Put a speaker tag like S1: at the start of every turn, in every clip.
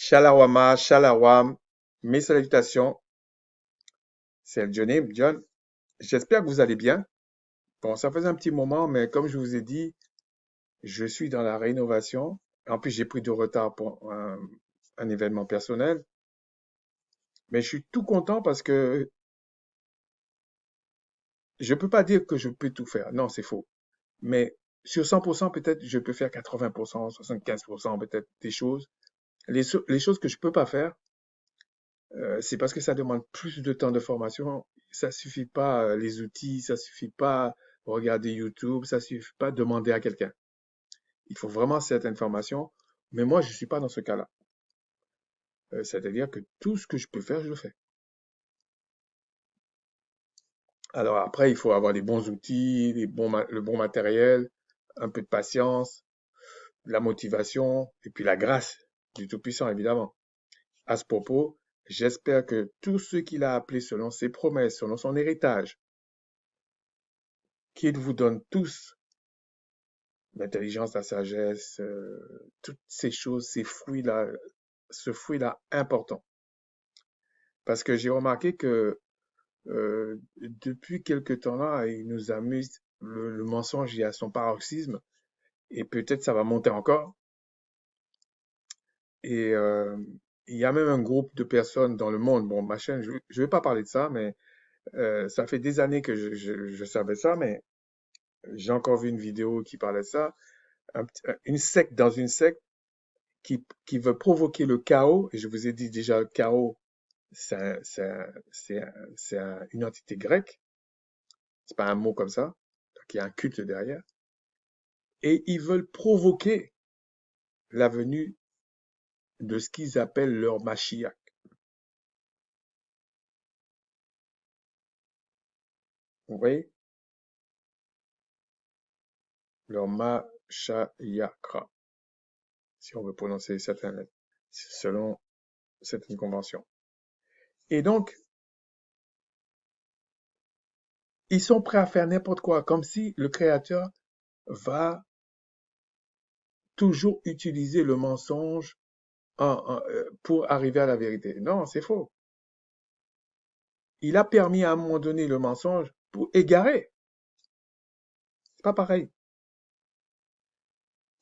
S1: Shalawama, Shalawam, mes salutations, c'est Johnny, John. J'espère que vous allez bien. Bon, ça faisait un petit moment, mais comme je vous ai dit, je suis dans la rénovation. En plus, j'ai pris du retard pour un événement personnel. Mais je suis tout content parce que je peux pas dire que je peux tout faire. Non, c'est faux. Mais sur 100%, peut-être, je peux faire 80%, 75% peut-être des choses. Les choses que je peux pas faire, c'est parce que ça demande plus de temps de formation. Ça suffit pas les outils, ça suffit pas regarder YouTube, ça suffit pas demander à quelqu'un. Il faut vraiment certaines formations. Mais moi, je suis pas dans ce cas-là. C'est-à-dire que tout ce que je peux faire, je le fais. Alors après, il faut avoir les bons outils, le bon matériel, un peu de patience, la motivation et puis la grâce du Tout-Puissant, évidemment. À ce propos, j'espère que tous ceux qu'il a appelés selon ses promesses, selon son héritage, qu'il vous donne tous l'intelligence, la sagesse, toutes ces choses, ces fruits-là, ce fruit-là important. Parce que j'ai remarqué que depuis quelque temps-là, il nous amuse, le mensonge est à son paroxysme, et peut-être ça va monter encore. Et il y a même un groupe de personnes dans le monde, bon, ma chaîne, je ne vais pas parler de ça, mais ça fait des années que je savais ça, mais j'ai encore vu une vidéo qui parlait de ça. Une secte dans une secte qui veut provoquer le chaos, et je vous ai dit déjà, le chaos, une entité grecque, c'est pas un mot comme ça, donc il y a un culte derrière, et ils veulent provoquer la venue de ce qu'ils appellent leur Mashiach. Vous voyez? Leur Mashayakra, si on veut prononcer certaines lettres, selon certaines conventions. Et donc, ils sont prêts à faire n'importe quoi, comme si le Créateur va toujours utiliser le mensonge pour arriver à la vérité. Non, c'est faux. Il a permis à un moment donné le mensonge pour égarer. C'est pas pareil.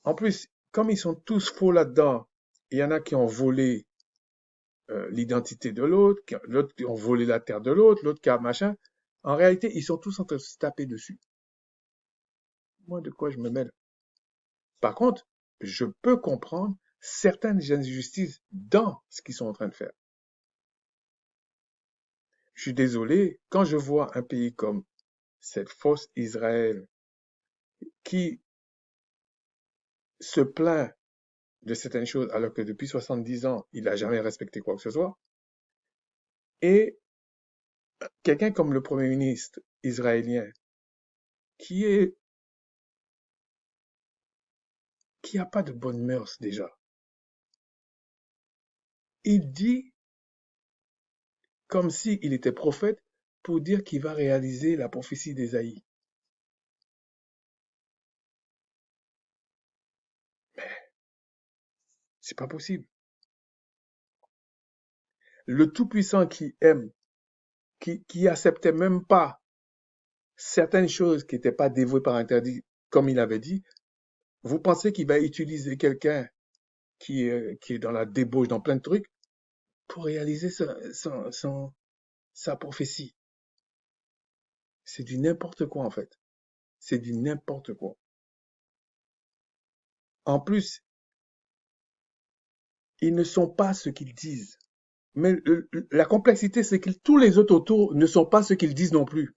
S1: En plus, comme ils sont tous faux là-dedans, il y en a qui ont volé l'identité de l'autre, l'autre qui ont volé la terre de l'autre qui a machin. En réalité, ils sont tous en train de se taper dessus. Moi, de quoi je me mêle? Par contre, je peux comprendre certaines injustices dans ce qu'ils sont en train de faire. Je suis désolé, quand je vois un pays comme cette fausse Israël qui se plaint de certaines choses alors que depuis 70 ans, il n'a jamais respecté quoi que ce soit, et quelqu'un comme le Premier ministre israélien qui est qui a pas de bonnes mœurs déjà, il dit comme s'il était prophète pour dire qu'il va réaliser la prophétie d'Ésaïe. C'est pas possible. Le Tout-Puissant qui aime, qui acceptait même pas certaines choses qui n'étaient pas dévouées par interdit, comme il avait dit, vous pensez qu'il va utiliser quelqu'un qui est dans la débauche, dans plein de trucs, pour réaliser sa prophétie? C'est du n'importe quoi, en fait. C'est du n'importe quoi. En plus, ils ne sont pas ce qu'ils disent. Mais la complexité, c'est que tous les autres autour ne sont pas ce qu'ils disent non plus.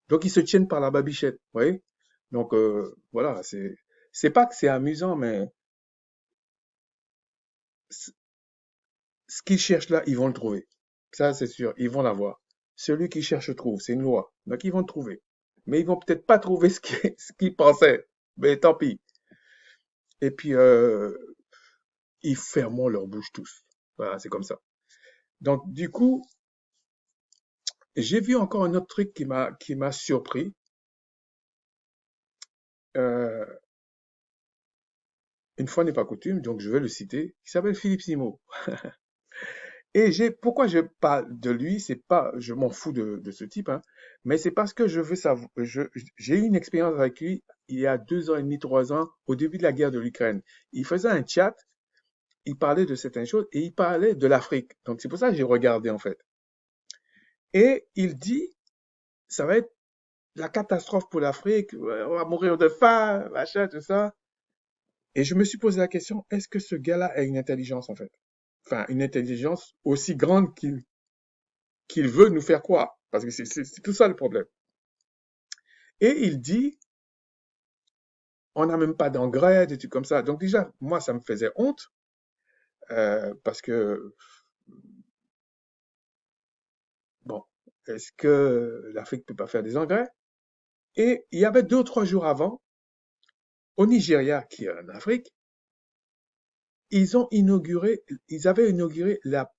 S1: Donc, ils se tiennent par la babichette, vous voyez? Donc, voilà, c'est pas que c'est amusant, mais ce qu'ils cherchent là, ils vont le trouver. Ça, c'est sûr, ils vont l'avoir. Celui qui cherche trouve, c'est une loi. Donc, ils vont le trouver. Mais ils vont peut-être pas trouver ce qu'ils pensaient. Mais tant pis. Et puis, ils fermeront leur bouche tous. Voilà, c'est comme ça. Donc, du coup, j'ai vu encore un autre truc qui m'a surpris. Euh, une fois n'est pas coutume, donc je vais le citer, qui s'appelle Philippe Simo. Et pourquoi je parle de lui, c'est pas, je m'en fous de ce type, hein, mais c'est parce que je veux savoir, j'ai eu une expérience avec lui il y a 2 ans et demi, 3 ans, au début de la guerre de l'Ukraine. Il faisait un chat, il parlait de certaines choses et il parlait de l'Afrique. Donc c'est pour ça que j'ai regardé en fait. Et il dit, ça va être la catastrophe pour l'Afrique, ouais, on va mourir de faim, machin, tout ça. Et je me suis posé la question, est-ce que ce gars-là a une intelligence en fait? Enfin, une intelligence aussi grande qu'il veut nous faire croire. Parce que c'est tout ça le problème. Et il dit, on n'a même pas d'engrais, des trucs comme ça. Donc déjà, moi, ça me faisait honte, parce que, bon, est-ce que l'Afrique peut pas faire des engrais? Et il y avait 2 ou 3 jours avant, au Nigeria, qui est en Afrique, ils avaient inauguré la-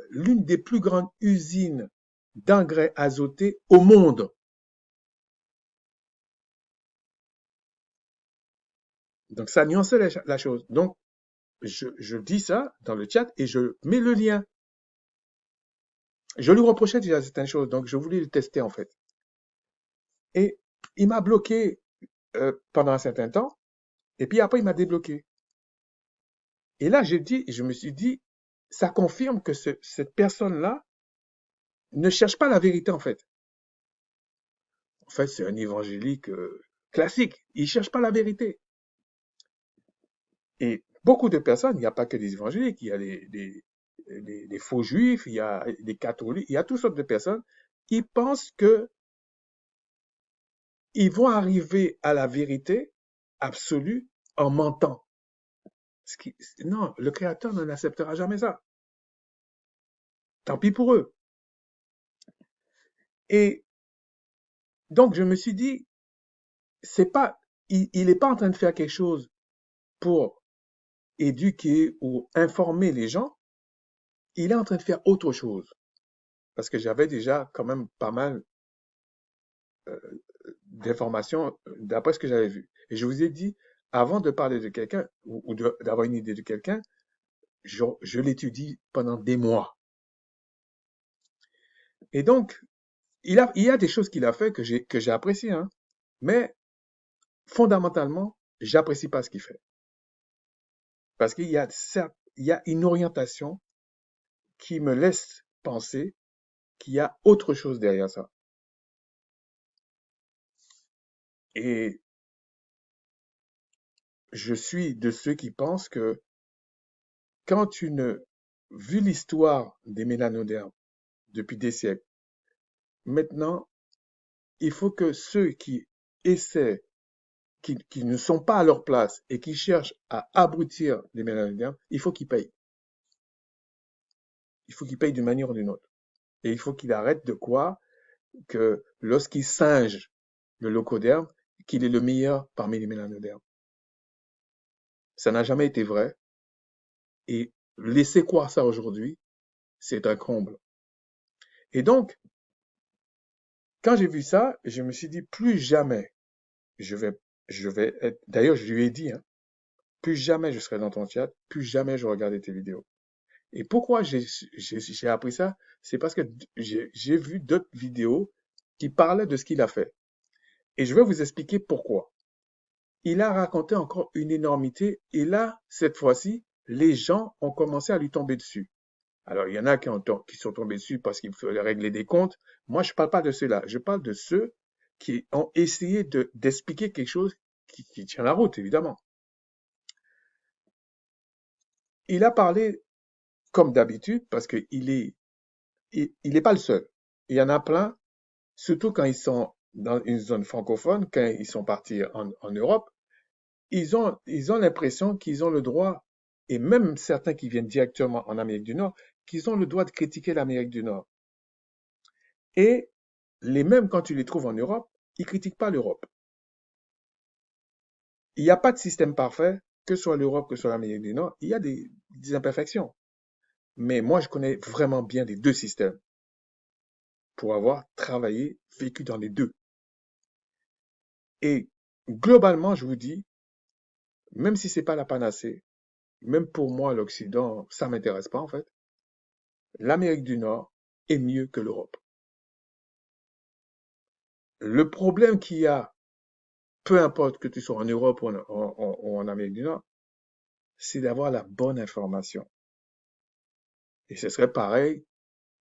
S1: l'une des plus grandes usines d'engrais azotés au monde. Donc ça nuançait la chose. Donc je dis ça dans le chat et je mets le lien. Je lui reprochais déjà certaines choses, donc je voulais le tester en fait. Et il m'a bloqué pendant un certain temps, et puis après il m'a débloqué. Et là je me suis dit, ça confirme que cette personne-là ne cherche pas la vérité en fait. En fait, c'est un évangélique classique. Il cherche pas la vérité. Et beaucoup de personnes, il n'y a pas que des évangéliques, il y a des faux juifs, il y a des catholiques, il y a toutes sortes de personnes. Ils pensent que ils vont arriver à la vérité absolue en mentant. Non, le Créateur ne n'acceptera jamais ça. Tant pis pour eux. Et donc, je me suis dit, c'est pas, il est pas en train de faire quelque chose pour éduquer ou informer les gens. Il est en train de faire autre chose. Parce que j'avais déjà quand même pas mal d'informations d'après ce que j'avais vu. Et je vous ai dit, avant de parler de quelqu'un ou d'avoir une idée de quelqu'un, je l'étudie pendant des mois. Et donc, il y a des choses qu'il a fait que j'ai appréciées, hein. Mais fondamentalement, j'apprécie pas ce qu'il fait. Parce qu'il y a, certes, il y a une orientation qui me laisse penser qu'il y a autre chose derrière ça. Et je suis de ceux qui pensent que quand vu l'histoire des mélanodermes depuis des siècles, maintenant, il faut que ceux qui essaient, qui ne sont pas à leur place et qui cherchent à abrutir les mélanodermes, il faut qu'ils payent. Il faut qu'ils payent d'une manière ou d'une autre. Et il faut qu'ils arrêtent de croire que lorsqu'ils singent le locoderme, qu'il est le meilleur parmi les mélanodermes. Ça n'a jamais été vrai. Et laisser croire ça aujourd'hui, c'est un comble. Et donc, quand j'ai vu ça, je me suis dit, plus jamais je vais, je vais être, d'ailleurs, je lui ai dit, hein, plus jamais je serai dans ton chat, plus jamais je regarderai tes vidéos. Et pourquoi j'ai appris ça? C'est parce que j'ai vu d'autres vidéos qui parlaient de ce qu'il a fait. Et je vais vous expliquer pourquoi. Il a raconté encore une énormité et là, cette fois-ci, les gens ont commencé à lui tomber dessus. Alors, il y en a qui sont tombés dessus parce qu'il fallait régler des comptes. Moi, je ne parle pas de ceux-là. Je parle de ceux qui ont essayé d'expliquer quelque chose qui tient la route, évidemment. Il a parlé comme d'habitude parce il est pas le seul. Il y en a plein, surtout quand ils sont dans une zone francophone, quand ils sont partis en Europe, ils ont l'impression qu'ils ont le droit, et même certains qui viennent directement en Amérique du Nord, qu'ils ont le droit de critiquer l'Amérique du Nord. Et les mêmes, quand tu les trouves en Europe, ils critiquent pas l'Europe. Il n'y a pas de système parfait, que ce soit l'Europe, que ce soit l'Amérique du Nord. Il y a des imperfections. Mais moi, je connais vraiment bien les deux systèmes pour avoir travaillé, vécu dans les deux. Et globalement, je vous dis, même si c'est pas la panacée, même pour moi, l'Occident, ça m'intéresse pas en fait. L'Amérique du Nord est mieux que l'Europe. Le problème qu'il y a, peu importe que tu sois en Europe ou en Amérique du Nord, c'est d'avoir la bonne information. Et ce serait pareil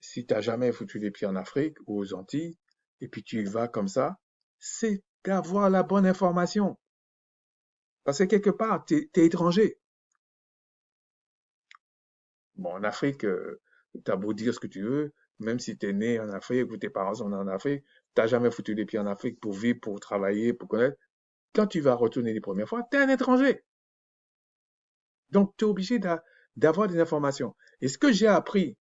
S1: si tu n'as jamais foutu les pieds en Afrique ou aux Antilles, et puis tu y vas comme ça, c'est d'avoir la bonne information. Parce que quelque part, tu es étranger. Bon, en Afrique, tu as beau dire ce que tu veux, même si tu es né en Afrique ou tes parents sont nés en Afrique, tu n'as jamais foutu les pieds en Afrique pour vivre, pour travailler, pour connaître. Quand tu vas retourner les premières fois, tu es un étranger. Donc, tu es obligé d'avoir des informations. Et ce que j'ai appris,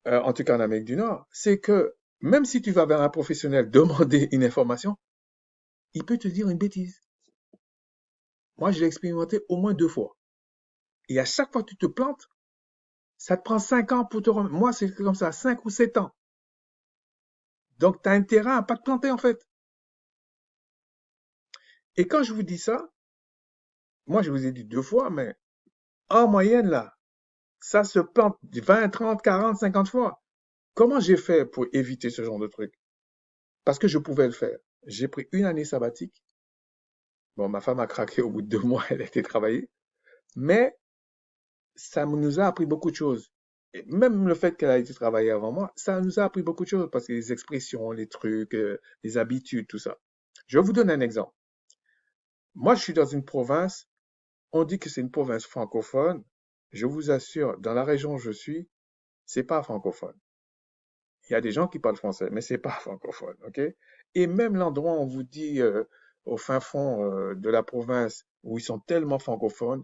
S1: en tout cas en Amérique du Nord, c'est que même si tu vas vers un professionnel demander une information, il peut te dire une bêtise. Moi, je l'ai expérimenté au moins 2 fois. Et à chaque fois que tu te plantes, ça te prend 5 ans pour te remettre. Moi, c'est comme ça, 5 ou 7 ans. Donc, tu as intérêt à pas te planter, en fait. Et quand je vous dis ça, moi, je vous ai dit 2 fois, mais en moyenne, là, ça se plante 20, 30, 40, 50 fois. Comment j'ai fait pour éviter ce genre de truc? Parce que je pouvais le faire. J'ai pris une année sabbatique. Bon, ma femme a craqué au bout de 2 mois, elle a été travailler. Mais ça nous a appris beaucoup de choses. Et même le fait qu'elle a été travailler avant moi, ça nous a appris beaucoup de choses parce que les expressions, les trucs, les habitudes, tout ça. Je vais vous donner un exemple. Moi, je suis dans une province, on dit que c'est une province francophone. Je vous assure, dans la région où je suis, c'est pas francophone. Il y a des gens qui parlent français, mais c'est pas francophone, ok? Et même l'endroit où on vous dit au fin fond de la province où ils sont tellement francophones,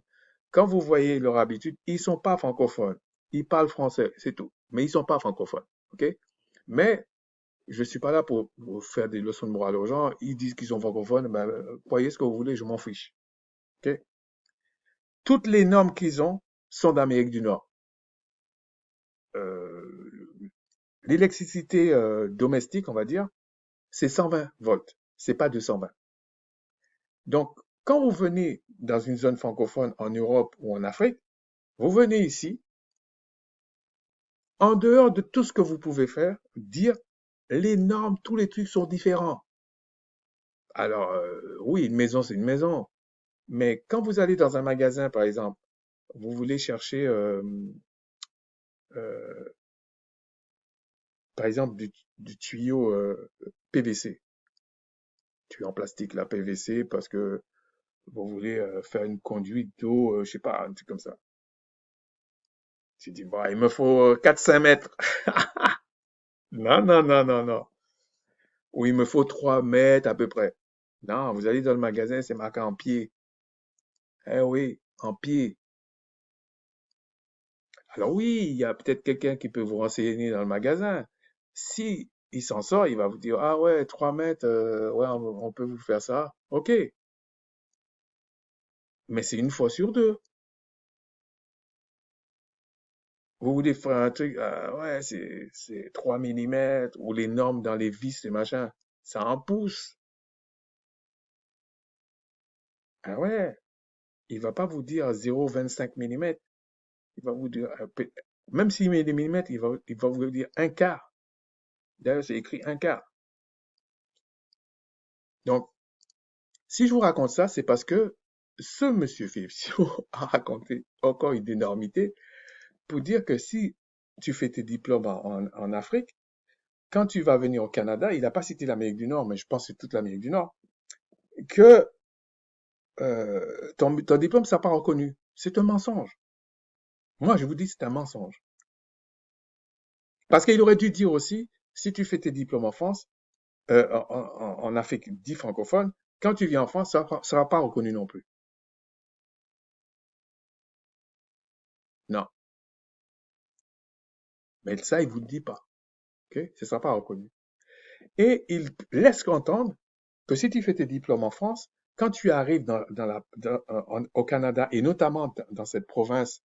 S1: quand vous voyez leur habitude, ils sont pas francophones. Ils parlent français, c'est tout. Mais ils sont pas francophones, ok? Mais je suis pas là pour faire des leçons de morale aux gens. Ils disent qu'ils sont francophones, ben, croyez ce que vous voulez, je m'en fiche, ok? Toutes les normes qu'ils ont sont d'Amérique du Nord. Euh, L'électricité domestique, on va dire, c'est 120 volts, c'est pas 220. Donc, quand vous venez dans une zone francophone en Europe ou en Afrique, vous venez ici, en dehors de tout ce que vous pouvez faire, dire les normes, tous les trucs sont différents. Alors, oui, une maison, c'est une maison. Mais quand vous allez dans un magasin, par exemple, vous voulez chercher, euh, par exemple, du tuyau PVC, tuyau en plastique, là, PVC, parce que vous voulez faire une conduite d'eau, je sais pas, un truc comme ça. Tu dis, bah, il me faut 4-5 mètres. Non, non, non, non, non. Ou il me faut 3 mètres à peu près. Non, vous allez dans le magasin, c'est marqué en pied. Eh oui, en pied. Alors oui, il y a peut-être quelqu'un qui peut vous renseigner dans le magasin. Si il s'en sort, il va vous dire, ah ouais, 3 mètres, ouais, on peut vous faire ça. OK. Mais c'est une fois sur deux. Vous voulez faire un truc, ouais, c'est 3 millimètres, ou les normes dans les vis, les machins. Ça en pousse. Ah ouais. Il va pas vous dire 0,25 millimètres. Il va vous dire, même s'il met des millimètres, il va vous dire un quart. D'ailleurs, c'est écrit un quart. Donc, si je vous raconte ça, c'est parce que ce monsieur Philippe Sio a raconté encore une énormité pour dire que si tu fais tes diplômes en Afrique, quand tu vas venir au Canada, il n'a pas cité l'Amérique du Nord, mais je pense que c'est toute l'Amérique du Nord, que ton diplôme ne sera pas reconnu. C'est un mensonge. Moi, je vous dis, c'est un mensonge. Parce qu'il aurait dû dire aussi, si tu fais tes diplômes en France, en Afrique dit francophone, quand tu viens en France, ça ne sera pas reconnu non plus. Non. Mais ça, il ne vous le dit pas. Ok? Ce ne sera pas reconnu. Et il laisse entendre que si tu fais tes diplômes en France, quand tu arrives au Canada, et notamment dans cette province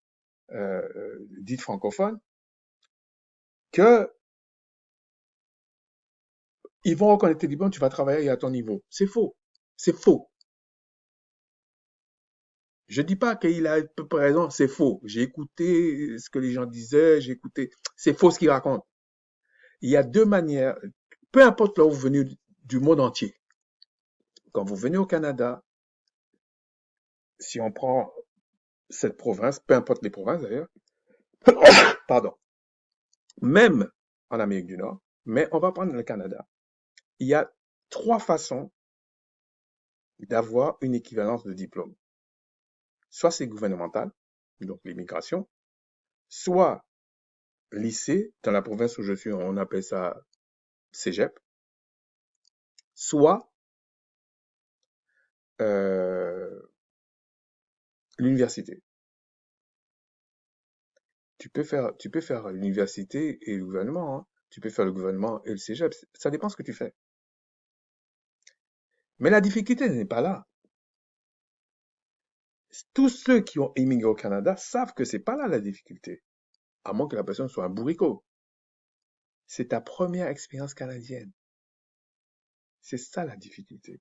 S1: dite francophone, que ils vont reconnaître tes diplômes, tu vas travailler à ton niveau. C'est faux. C'est faux. Je dis pas qu'il a à peu près raison, c'est faux. J'ai écouté ce que les gens disaient, j'ai écouté, c'est faux ce qu'il raconte. Il y a deux manières, peu importe là où vous venez du monde entier. Quand vous venez au Canada, si on prend cette province, peu importe les provinces d'ailleurs, pardon, même en Amérique du Nord, mais on va prendre le Canada. Il y a trois façons d'avoir une équivalence de diplôme. Soit c'est gouvernemental, donc l'immigration, soit lycée, dans la province où je suis, on appelle ça cégep, soit euh, l'université. Tu peux faire l'université et le gouvernement, hein. Tu peux faire le gouvernement et le cégep. Ça dépend ce que tu fais. Mais la difficulté n'est pas là. Tous ceux qui ont immigré au Canada savent que c'est pas là la difficulté. À moins que la personne soit un bourricot. C'est ta première expérience canadienne. C'est ça la difficulté.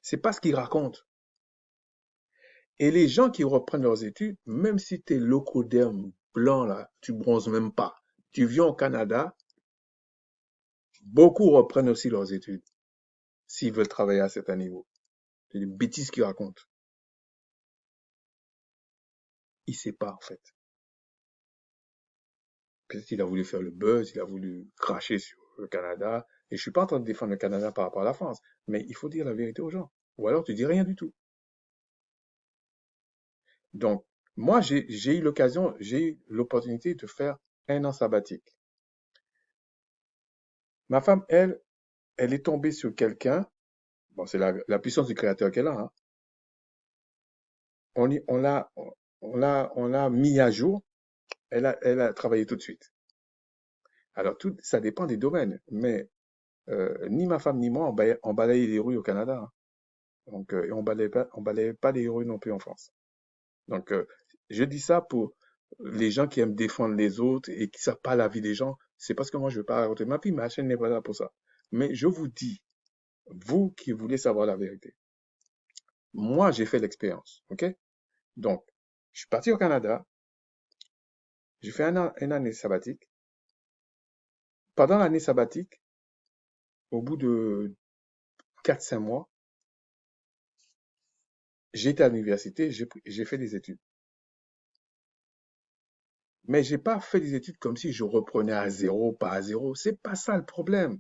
S1: C'est pas ce qu'ils racontent. Et les gens qui reprennent leurs études, même si tu es locoderme blanc là, tu bronzes même pas. Tu viens au Canada, beaucoup reprennent aussi leurs études s'ils veulent travailler à certain niveau. C'est des bêtises qu'ils racontent. Il sait pas en fait. Peut-être qu'il a voulu faire le buzz, il a voulu cracher sur le Canada. Et je suis pas en train de défendre le Canada par rapport à la France, mais il faut dire la vérité aux gens. Ou alors tu dis rien du tout. Donc, moi, j'ai eu l'occasion, j'ai eu l'opportunité de faire un an sabbatique. Ma femme, elle est tombée sur quelqu'un. Bon, c'est la puissance du créateur qu'elle a, hein. On l'a, on l'a mis à jour. Elle a travaillé tout de suite. Alors, tout, ça dépend des domaines. Mais ni ma femme ni moi, on balayait les rues au Canada, hein. Donc, et on balayait pas les rues non plus en France. Donc, je dis ça pour les gens qui aiment défendre les autres et qui savent pas la vie des gens. C'est parce que moi, je veux pas raconter ma vie. Ma chaîne n'est pas là pour ça. Mais je vous dis, vous qui voulez savoir la vérité, moi, j'ai fait l'expérience. OK? Donc, je suis parti au Canada. J'ai fait une année sabbatique. Pendant l'année sabbatique, au bout de 4 5 mois, j'étais à l'université, j'ai fait des études. Mais j'ai pas fait des études comme si je reprenais à zéro, pas à zéro. C'est pas ça le problème.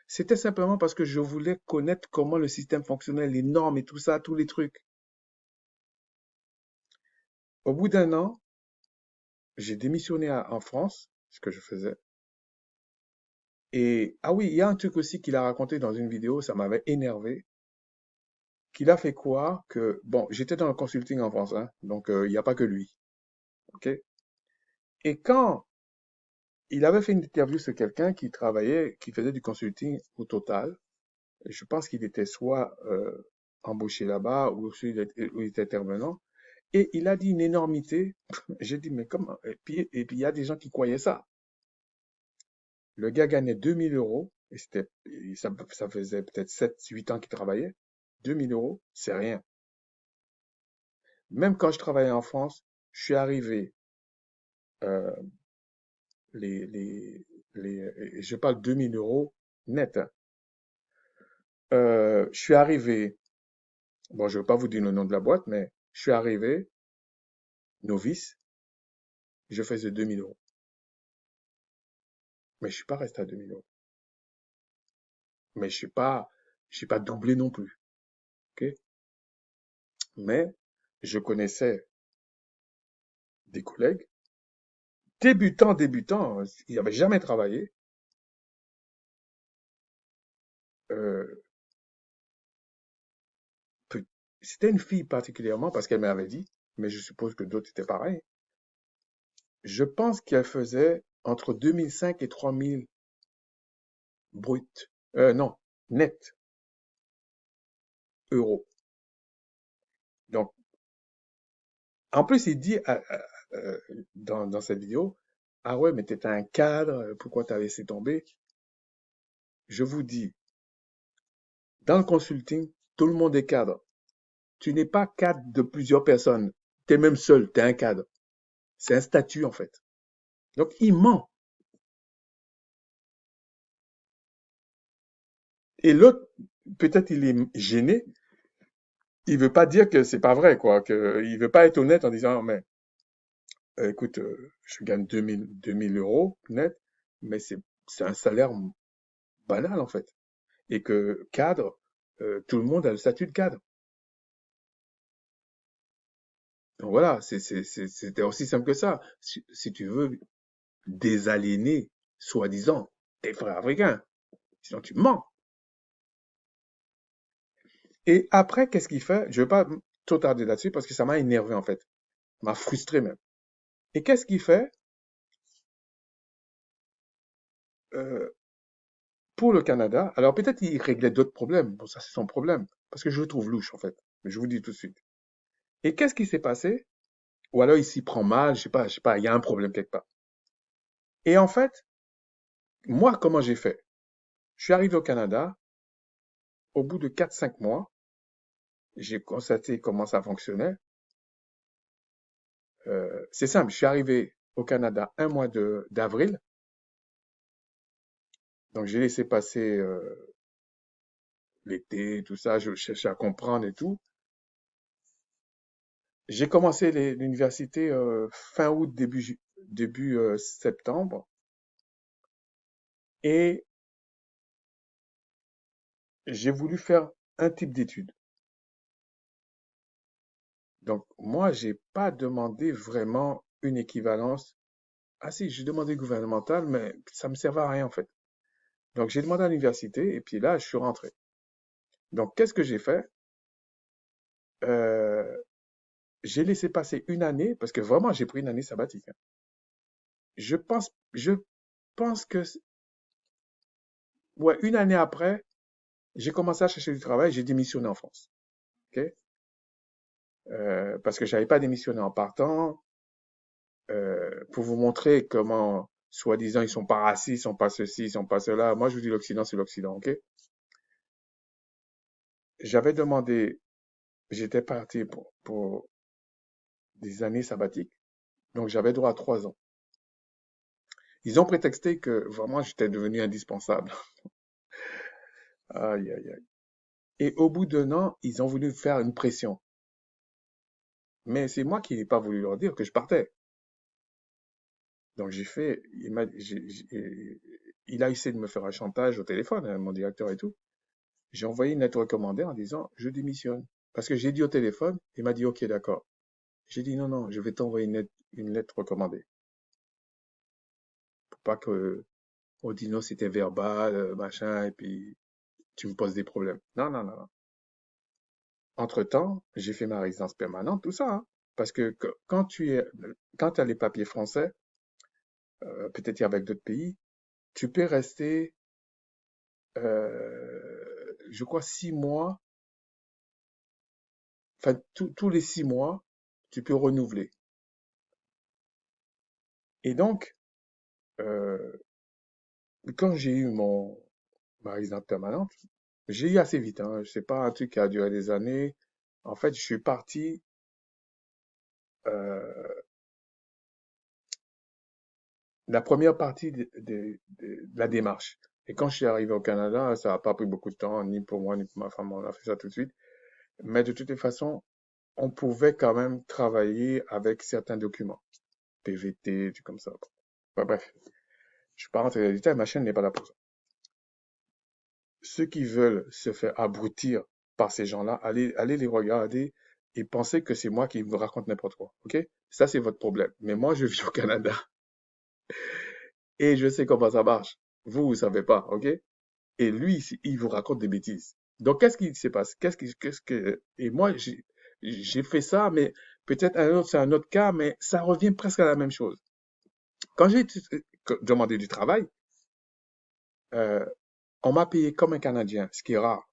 S1: C'était simplement parce que je voulais connaître comment le système fonctionnait, les normes et tout ça, tous les trucs. Au bout d'un an, j'ai démissionné en France, ce que je faisais. Et, ah oui, il y a un truc aussi qu'il a raconté dans une vidéo, ça m'avait énervé, qu'il a fait croire que, bon, j'étais dans le consulting en France, hein, donc il n'y a pas que lui, ok? Et quand il avait fait une interview sur quelqu'un qui travaillait, qui faisait du consulting au total, et je pense qu'il était soit embauché là-bas ou il était intervenant, et il a dit une énormité. J'ai dit, mais comment? Et puis il y a des gens qui croyaient ça. Le gars gagnait 2000 euros, ça faisait peut-être 7 8 ans qu'il travaillait. 2000 euros, c'est rien. Même quand je travaillais en France, je suis arrivé, euh, les, les, je parle 2000 € net, hein. Je suis arrivé, bon, je ne veux pas vous dire le nom de la boîte, mais je suis arrivé, novice, je faisais 2000 euros. Mais je suis pas resté à 2000 euros. Mais je suis pas doublé non plus, ok? Mais je connaissais des collègues, débutants, ils n'avaient jamais travaillé. Euh, peu- C'était une fille particulièrement parce qu'elle m'avait dit, mais je suppose que d'autres étaient pareils. Je pense qu'elle faisait entre 2005 et 3000 brut. Non, net euros. Donc, en plus, il dit dans cette vidéo, ah ouais, mais t'étais un cadre, pourquoi t'as laissé tomber? Je vous dis, dans le consulting, tout le monde est cadre. Tu n'es pas cadre de plusieurs personnes. Tu es même seul, tu es un cadre. C'est un statut, en fait. Donc, il ment. Et l'autre, peut-être il est gêné. Il veut pas dire que c'est pas vrai, quoi. Que, il veut pas être honnête en disant, mais, écoute, je gagne 2000 euros net, mais c'est un salaire banal, en fait. Et que cadre, tout le monde a le statut de cadre. Donc voilà, c'était aussi simple que ça. Si tu veux désaliéner, soi-disant, tes frères africains, sinon tu mens. Et après, qu'est-ce qu'il fait? Je ne vais pas trop tarder là-dessus parce que ça m'a énervé en fait, m'a frustré même. Et qu'est-ce qu'il fait euh, pour le Canada? Alors peut-être il réglait d'autres problèmes. Bon, ça c'est son problème parce que je le trouve louche en fait. Mais je vous dis tout de suite. Et qu'est-ce qui s'est passé? Ou alors il s'y prend mal, je sais pas, il y a un problème quelque part. Et en fait, moi, comment j'ai fait? Je suis arrivé au Canada, au bout de 4 5 mois, j'ai constaté comment ça fonctionnait. C'est simple, je suis arrivé au Canada un mois d'avril, donc j'ai laissé passer l'été, tout ça, je cherchais à comprendre et tout. J'ai commencé l'université fin août, début septembre, et j'ai voulu faire un type d'étude. Donc moi, j'ai pas demandé vraiment une équivalence. Ah si, j'ai demandé gouvernementale, mais ça me servait à rien en fait. Donc j'ai demandé à l'université, et puis là, je suis rentré. Donc qu'est-ce que j'ai fait? Euh, j'ai laissé passer une année, parce que vraiment, j'ai pris une année sabbatique, hein. Je pense que, ouais, une année après, j'ai commencé à chercher du travail, j'ai démissionné en France. Ok. Parce que j'avais pas démissionné en partant, pour vous montrer comment, soi-disant, ils sont pas racistes, ils sont pas ceci, ils sont pas cela. Moi, je vous dis l'Occident, c'est l'Occident, ok? J'avais demandé, j'étais parti pour des années sabbatiques, donc j'avais droit à 3 ans. Ils ont prétexté que vraiment j'étais devenu indispensable. Aïe, aïe, aïe. Et au bout d'1 an, ils ont voulu faire une pression. Mais c'est moi qui n'ai pas voulu leur dire que je partais. Donc j'ai fait, il a essayé de me faire un chantage au téléphone, hein, mon directeur et tout. J'ai envoyé une lettre recommandée en disant je démissionne. Parce que j'ai dit au téléphone, il m'a dit ok, d'accord. J'ai dit non, non, je vais t'envoyer une lettre recommandée. Pour pas que on dise non, c'était verbal, machin, et puis tu me poses des problèmes. Non, non, non, non. Entre-temps, j'ai fait ma résidence permanente, tout ça, hein. Parce que quand tu as les papiers français, peut-être avec d'autres pays, tu peux rester, je crois, 6 mois, enfin, tous les 6 mois, tu peux renouveler. Et donc, euh, quand j'ai eu ma résidence permanente, j'ai eu assez vite, hein. C'est pas un truc qui a duré des années. En fait, je suis parti, euh, la première partie de la démarche. Et quand je suis arrivé au Canada, ça n'a pas pris beaucoup de temps, ni pour moi, ni pour ma femme, on a fait ça tout de suite. Mais de toutes les façons, on pouvait quand même travailler avec certains documents. PVT, tout comme ça. Enfin, bref, je ne suis pas rentré dans les détails, ma chaîne n'est pas là pour ça. Ceux qui veulent se faire abrutir par ces gens-là, allez les regarder et pensez que c'est moi qui vous raconte n'importe quoi. OK? Ça, c'est votre problème. Mais moi, je vis au Canada et je sais comment ça marche. Vous savez pas. OK? Et lui, il vous raconte des bêtises. Donc, qu'est-ce qui se passe? Et moi, j'ai fait ça, mais peut-être c'est un autre cas, mais ça revient presque à la même chose. Quand j'ai demandé du travail, euh, on m'a payé comme un Canadien, ce qui est rare.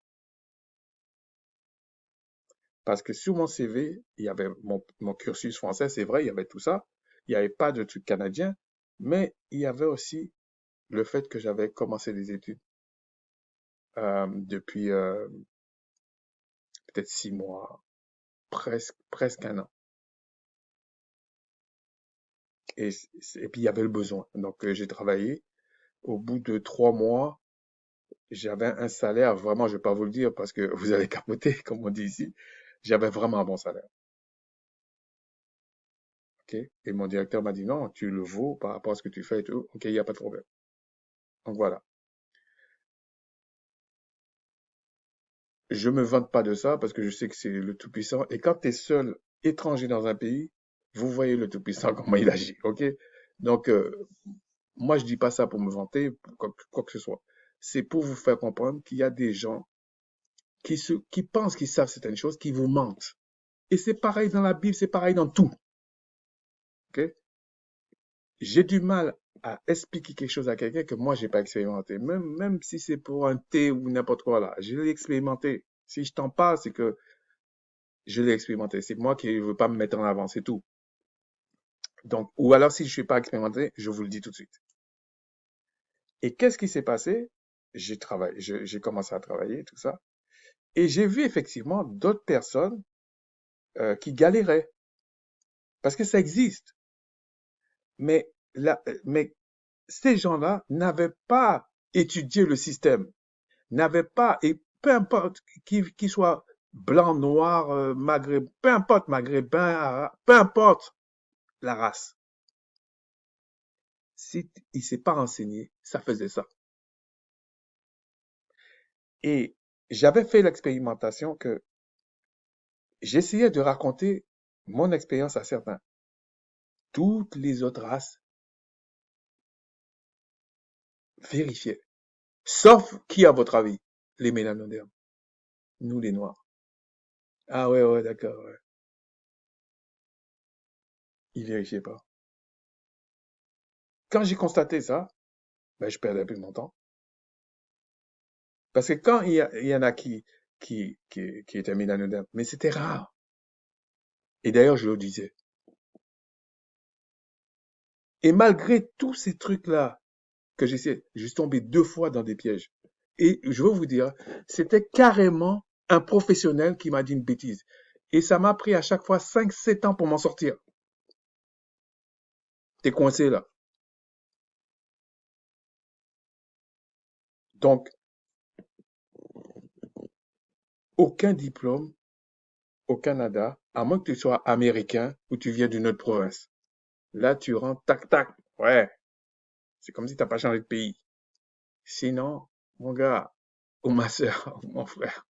S1: Parce que sur mon CV, il y avait mon cursus français, c'est vrai, il y avait tout ça. Il n'y avait pas de truc canadien, mais il y avait aussi le fait que j'avais commencé des études depuis peut-être 6 mois. presque un an. Et puis, il y avait le besoin. Donc, j'ai travaillé. Au bout de 3 mois, j'avais un salaire, vraiment, je vais pas vous le dire parce que vous allez capoter, comme on dit ici. J'avais vraiment un bon salaire. OK? Et mon directeur m'a dit, non, tu le vaux par rapport à ce que tu fais et tout. OK, il n'y a pas de problème. Donc voilà. Je me vante pas de ça parce que je sais que c'est le Tout-Puissant. Et quand tu es seul, étranger dans un pays, vous voyez le Tout-Puissant, comment il agit. OK? Donc, moi, je dis pas ça pour me vanter, pour quoi que ce soit. C'est pour vous faire comprendre qu'il y a des gens qui pensent qu'ils savent certaines choses, qui vous mentent. Et c'est pareil dans la Bible, c'est pareil dans tout. OK? J'ai du mal à expliquer quelque chose à quelqu'un que moi, j'ai pas expérimenté. Même si c'est pour un thé ou n'importe quoi là. Je l'ai expérimenté. Si je t'en parle, c'est que je l'ai expérimenté. C'est moi qui ne veux pas me mettre en avant, c'est tout. Donc, ou alors si je suis pas expérimenté, je vous le dis tout de suite. Et qu'est-ce qui s'est passé? J'ai commencé à travailler, tout ça. Et j'ai vu effectivement d'autres personnes qui galéraient. Parce que ça existe. Mais ces gens-là n'avaient pas étudié le système, n'avaient pas, et peu importe qui soit blanc, noir, maghrébin, peu importe maghrébin, peu importe la race, si il s'est pas renseigné, ça faisait ça. Et j'avais fait l'expérimentation que j'essayais de raconter mon expérience à certains. Toutes les autres races vérifiaient. Sauf qui, à votre avis? Les mélanodermes. Nous, les noirs. Ah ouais, ouais, d'accord, ouais. Ils vérifiaient pas. Quand j'ai constaté ça, ben, je perdais plus mon temps. Parce que quand il y en a qui étaient mélanodermes, mais c'était rare. Et d'ailleurs, je le disais. Et malgré tous ces trucs-là que j'essayais, je suis tombé 2 fois dans des pièges. Et je veux vous dire, c'était carrément un professionnel qui m'a dit une bêtise. Et ça m'a pris à chaque fois 5, 7 ans pour m'en sortir. T'es coincé là. Donc, aucun diplôme au Canada, à moins que tu sois américain ou tu viens d'une autre province. Là, tu rentres, tac, tac. Ouais, c'est comme si t'as pas changé de pays. Sinon, mon gars, ou ma soeur, ou mon frère,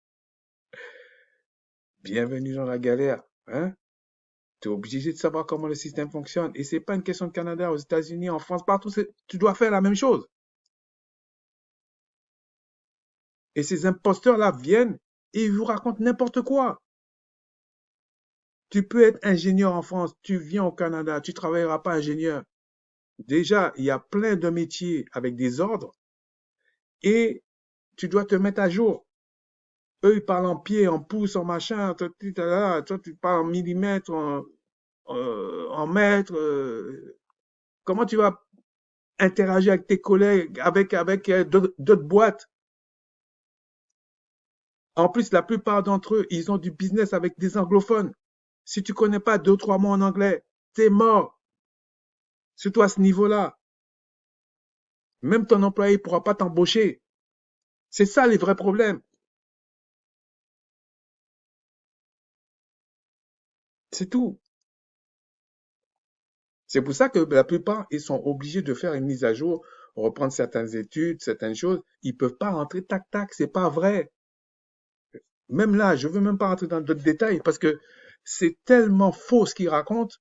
S1: bienvenue dans la galère. Hein? Tu es obligé de savoir comment le système fonctionne. Et c'est pas une question de Canada, aux États-Unis, en France, partout, tu dois faire la même chose. Et ces imposteurs-là viennent et ils vous racontent n'importe quoi. Tu peux être ingénieur en France, tu viens au Canada, tu travailleras pas ingénieur. Déjà, il y a plein de métiers avec des ordres et tu dois te mettre à jour. Eux, ils parlent en pied, en pouce, en machin, toi, tu parles en millimètres, en mètres. Comment tu vas interagir avec tes collègues, avec d'autres boîtes? En plus, la plupart d'entre eux, ils ont du business avec des anglophones. Si tu connais pas 2, 3 mots en anglais, t'es mort. Surtout à ce niveau-là. Même ton employé pourra pas t'embaucher. C'est ça les vrais problèmes. C'est tout. C'est pour ça que la plupart, ils sont obligés de faire une mise à jour, reprendre certaines études, certaines choses. Ils peuvent pas rentrer tac tac, c'est pas vrai. Même là, je veux même pas rentrer dans d'autres détails parce que c'est tellement faux ce qu'ils racontent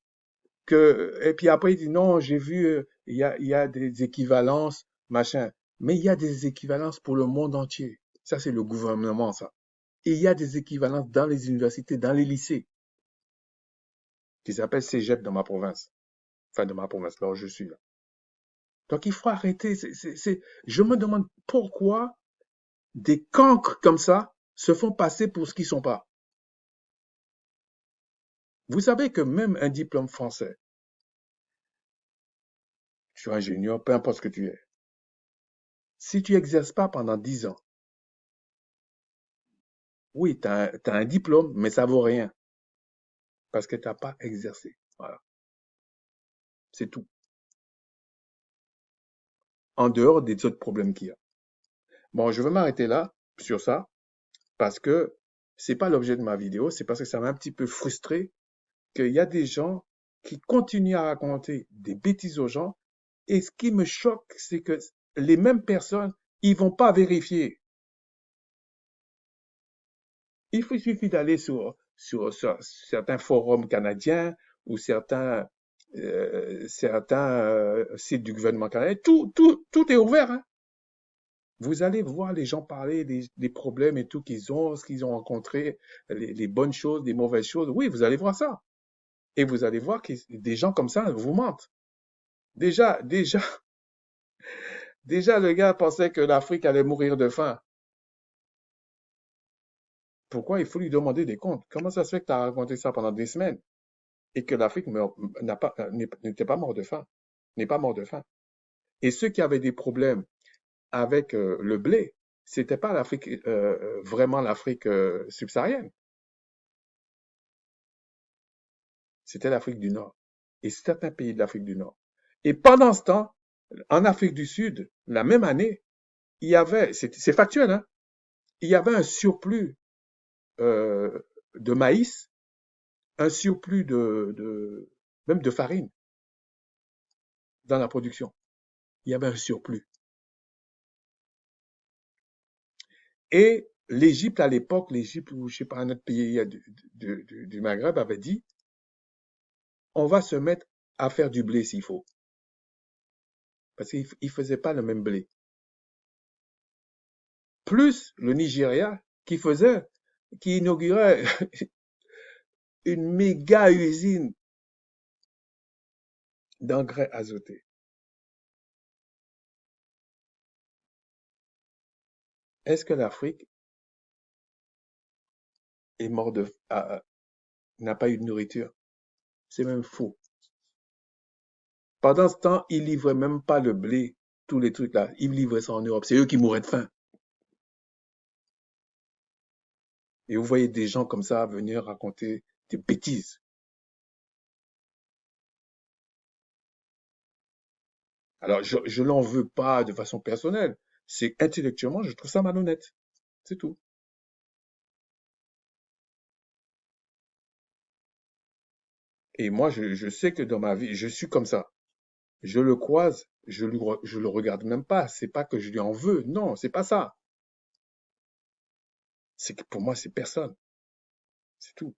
S1: que, et puis après, il dit non, j'ai vu, il y a des équivalences, machin. Mais il y a des équivalences pour le monde entier. Ça, c'est le gouvernement, ça. Et il y a des équivalences dans les universités, dans les lycées, qui s'appellent cégep dans ma province. Enfin, de ma province, là où je suis, là. Donc, il faut arrêter. Je me demande pourquoi des cancres comme ça se font passer pour ce qu'ils sont pas. Vous savez que même un diplôme français, tu es ingénieur, peu importe ce que tu es, si tu exerces pas pendant 10 ans, oui, tu as un diplôme, mais ça vaut rien. parce que tu n'as pas exercé. Voilà, c'est tout. En dehors des autres problèmes qu'il y a. Bon, je vais m'arrêter là sur ça parce que c'est pas l'objet de ma vidéo, c'est parce que ça m'a un petit peu frustré qu'il y a des gens qui continuent à raconter des bêtises aux gens. Et ce qui me choque, c'est que les mêmes personnes, ils vont pas vérifier. Suffit d'aller sur certains forums canadiens ou certains sites du gouvernement canadien. Tout est ouvert, hein. Vous allez voir les gens parler des problèmes et tout qu'ils ont, ce qu'ils ont rencontré, les bonnes choses, les mauvaises choses. Oui, vous allez voir ça. Et vous allez voir que des gens comme ça vous mentent. Déjà, déjà, déjà, le gars pensait que l'Afrique allait mourir de faim. Pourquoi il faut lui demander des comptes? Comment ça se fait que tu as raconté ça pendant des semaines et que l'Afrique n'était pas mort de faim, n'est pas mort de faim? Et ceux qui avaient des problèmes avec le blé, c'était pas l'Afrique, vraiment l'Afrique subsaharienne, c'était l'Afrique du Nord et certains pays de l'Afrique du Nord. Et pendant ce temps, en Afrique du Sud, la même année, il y avait, c'est factuel, hein, il y avait un surplus euh, de maïs, un surplus même de farine dans la production. Il y avait un surplus. Et l'Égypte, à l'époque, l'Égypte ou je sais pas, un autre pays du Maghreb avait dit, on va se mettre à faire du blé s'il faut. Parce qu'ils ne faisaient pas le même blé. Plus le Nigeria qui inaugurait une méga usine d'engrais azotés. Est-ce que l'Afrique est morte n'a pas eu de nourriture? C'est même faux. Pendant ce temps, ils livraient même pas le blé, tous les trucs là. Ils livraient ça en Europe. C'est eux qui mouraient de faim. Et vous voyez des gens comme ça venir raconter des bêtises. Alors, je l'en veux pas de façon personnelle. C'est intellectuellement, je trouve ça malhonnête. C'est tout. Et moi, je sais que dans ma vie, je suis comme ça. Je le croise, je le regarde même pas. C'est pas que je lui en veux. Non, c'est pas ça. C'est que pour moi, c'est personne. C'est tout.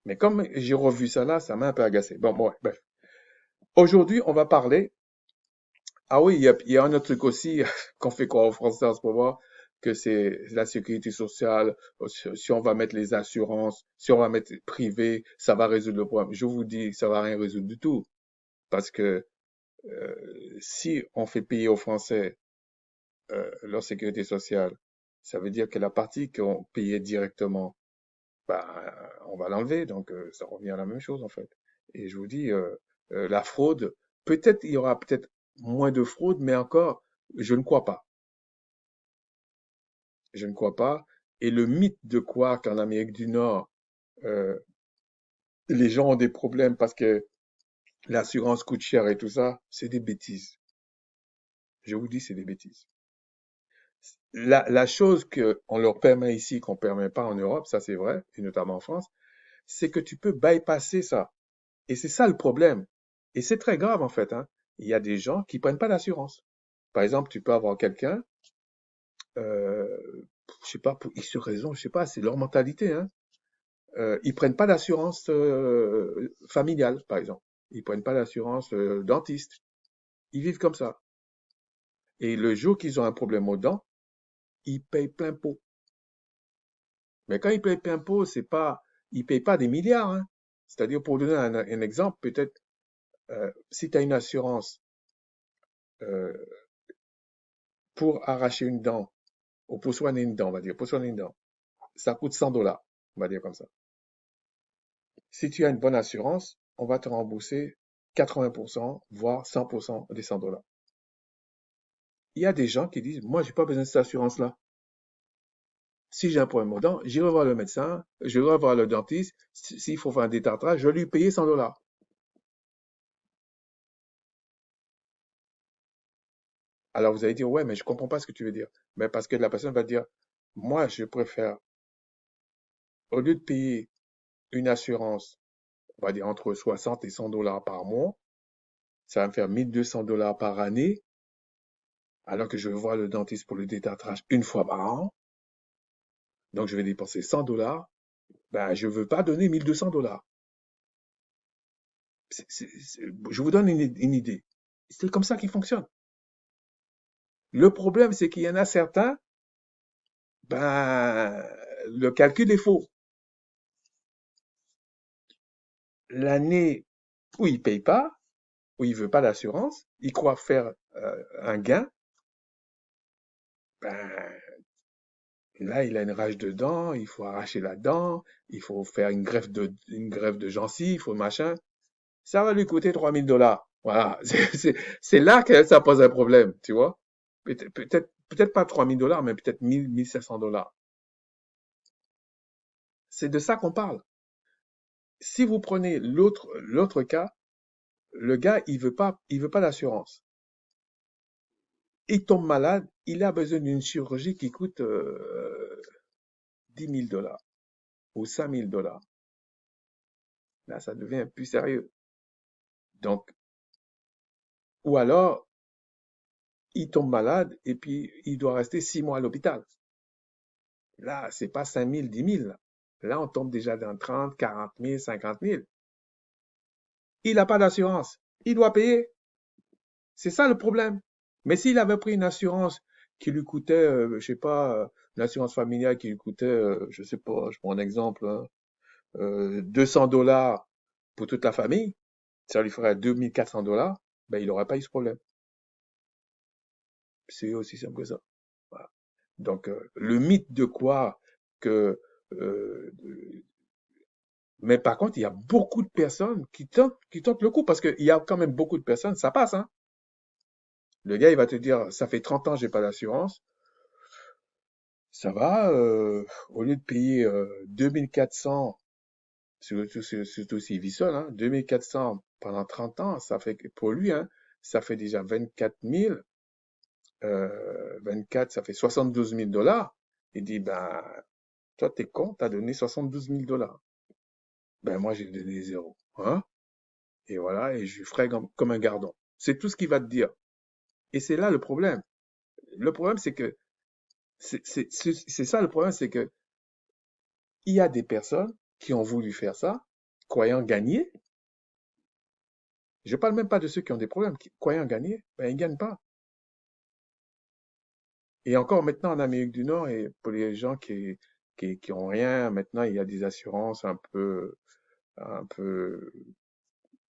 S1: Mais comme j'ai revu ça là, ça m'a un peu agacé. Bon, bref. Aujourd'hui, on va parler. Ah oui, il y a un autre truc aussi qu'on fait quoi en français en ce moment, que c'est la sécurité sociale. Si on va mettre les assurances, si on va mettre privé, ça va résoudre le problème. Je vous dis, ça va rien résoudre du tout. Parce que si on fait payer aux Français leur sécurité sociale, ça veut dire que la partie qu'on payait directement, bah, on va l'enlever. Donc, ça revient à la même chose en fait. Et je vous dis, la fraude, peut-être il y aura peut-être moins de fraude, mais encore, je ne crois pas. Je ne crois pas. Et le mythe de croire qu'en Amérique du Nord, euh, les gens ont des problèmes parce que l'assurance coûte cher et tout ça, c'est des bêtises. Je vous dis, c'est des bêtises. La chose qu'on leur permet ici, qu'on ne permet pas en Europe, ça c'est vrai, et notamment en France, c'est que tu peux bypasser ça. Et c'est ça le problème. Et c'est très grave en fait, hein. Il y a des gens qui prennent pas d'assurance. Par exemple, tu peux avoir quelqu'un, je sais pas, pour X raison, je sais pas, c'est leur mentalité, hein. Ils prennent pas d'assurance familiale, par exemple. Ils prennent pas d'assurance dentiste. Ils vivent comme ça. Et le jour qu'ils ont un problème aux dents, ils payent plein pot. Mais quand ils payent plein pot, ils payent pas des milliards, hein. C'est-à-dire, pour donner un exemple, peut-être, si tu as une assurance euh, pour arracher une dent, ou pour soigner une dent, on va dire, pour soigner une dent, ça coûte 100 $, on va dire comme ça. Si tu as une bonne assurance, on va te rembourser 80%, voire 100% des 100 $. Il y a des gens qui disent, moi, j'ai pas besoin de cette assurance-là. Si j'ai un problème aux dents, j'irai voir le médecin, j'irai voir le dentiste. S'il faut faire un détartrage, je vais lui payer 100 $. Alors vous allez dire, ouais, mais je comprends pas ce que tu veux dire. Mais parce que la personne va dire, moi, je préfère, au lieu de payer une assurance, on va dire entre 60 et 100 $ par mois, ça va me faire 1 200 $ par année, alors que je vais voir le dentiste pour le détartrage une fois par an. Donc je vais dépenser 100 $. Ben, je veux pas donner 1 200 $. Je vous donne une idée. C'est comme ça qu'il fonctionne. Le problème, c'est qu'il y en a certains, ben, le calcul est faux. L'année où il paye pas, où il veut pas d'assurance, il croit faire un gain, ben, là, il a une rage de dents, il faut arracher la dent, il faut faire une greffe de gencive, il faut machin. Ça va lui coûter 3 000 $. Voilà. C'est là que ça pose un problème, tu vois. Peut-être pas 3 000 $, mais peut-être 1 500 $. C'est de ça qu'on parle. Si vous prenez l'autre cas, le gars, il veut pas d'assurance. Il tombe malade, il a besoin d'une chirurgie qui coûte 10 000 $ ou 5 000 $. Là, ça devient plus sérieux. Donc, ou alors, il tombe malade et puis il doit rester 6 mois à l'hôpital. Là, c'est pas 5 000, 10 000. Là, on tombe déjà dans 30, 40 000, 50 000. Il n'a pas d'assurance. Il doit payer. C'est ça le problème. Mais s'il avait pris une assurance qui lui coûtait, je sais pas, une assurance familiale qui lui coûtait, je sais pas, je prends un exemple, hein, 200 $ pour toute la famille, ça lui ferait 2 400 $, ben il n'aurait pas eu ce problème. C'est aussi simple que ça. Voilà. Donc, le mythe de croire que... euh, mais par contre, il y a beaucoup de personnes qui tentent le coup parce qu'il y a quand même beaucoup de personnes, ça passe, hein. Le gars, il va te dire, ça fait 30 ans, j'ai pas d'assurance. Ça va, au lieu de payer 2400, surtout s'il vit seul, hein, 2400 pendant 30 ans, ça fait que pour lui, hein, ça fait déjà 24 000. 24, ça fait 72 000 $. Il dit, ben, toi, t'es con, t'as donné 72 000 $. Ben, moi, j'ai donné zéro. Hein? Et voilà, et je lui ferai comme un gardon. C'est tout ce qu'il va te dire. Et c'est là le problème. Le problème, c'est que, c'est ça le problème, c'est que, il y a des personnes qui ont voulu faire ça, croyant gagner. Je parle même pas de ceux qui ont des problèmes, croyant gagner, ben, ils gagnent pas. Et encore maintenant en Amérique du Nord, et pour les gens qui ont rien, maintenant il y a des assurances un peu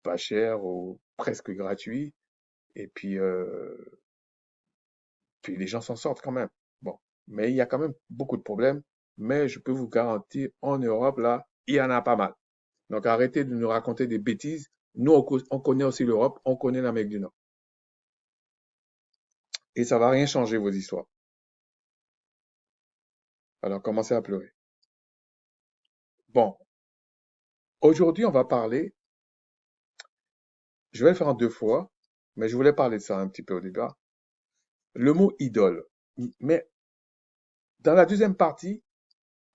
S1: pas chères ou presque gratuites. Et puis les gens s'en sortent quand même. Bon, mais il y a quand même beaucoup de problèmes. Mais je peux vous garantir, en Europe, là, il y en a pas mal. Donc arrêtez de nous raconter des bêtises. Nous, on connaît aussi l'Europe, on connaît l'Amérique du Nord. Et ça va rien changer vos histoires. Alors commencez à pleurer. Bon, aujourd'hui, on va parler, je vais le faire en deux fois, mais je voulais parler de ça un petit peu au départ. Le mot idole. Mais dans la deuxième partie,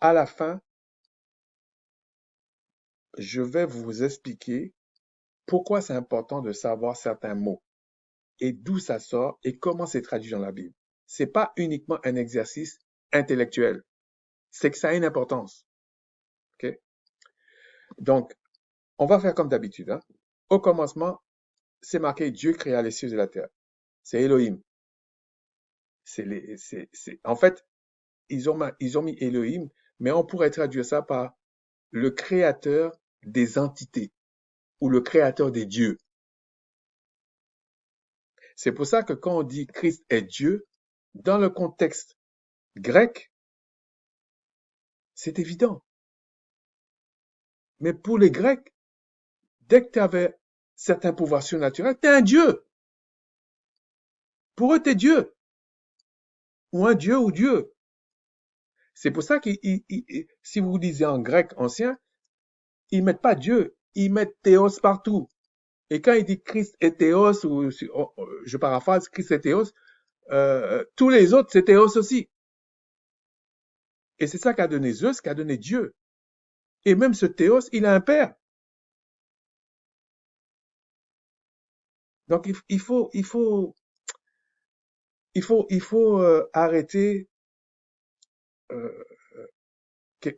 S1: à la fin, je vais vous expliquer pourquoi c'est important de savoir certains mots et d'où ça sort et comment c'est traduit dans la Bible. C'est pas uniquement un exercice intellectuel, c'est que ça a une importance. Ok? Donc, on va faire comme d'habitude, hein. Au commencement, c'est marqué Dieu créa les cieux et la terre. C'est Elohim. En fait, ils ont mis Elohim, mais on pourrait traduire ça par le créateur des entités ou le créateur des dieux. C'est pour ça que quand on dit Christ est Dieu, dans le contexte grec, c'est évident. Mais pour les Grecs, dès que tu avais certains pouvoirs surnaturels, tu es un Dieu. Pour eux, tu es Dieu. Ou un Dieu ou Dieu. C'est pour ça que si vous lisez en grec ancien, ils mettent pas Dieu, ils mettent théos partout. Et quand il dit Christ et théos, ou je paraphrase, Christ et théos, tous les autres, c'est théos aussi. Et c'est ça qu'a donné Zeus, qu'a donné Dieu. Et même ce théos, il a un père. Donc il faut arrêter, euh,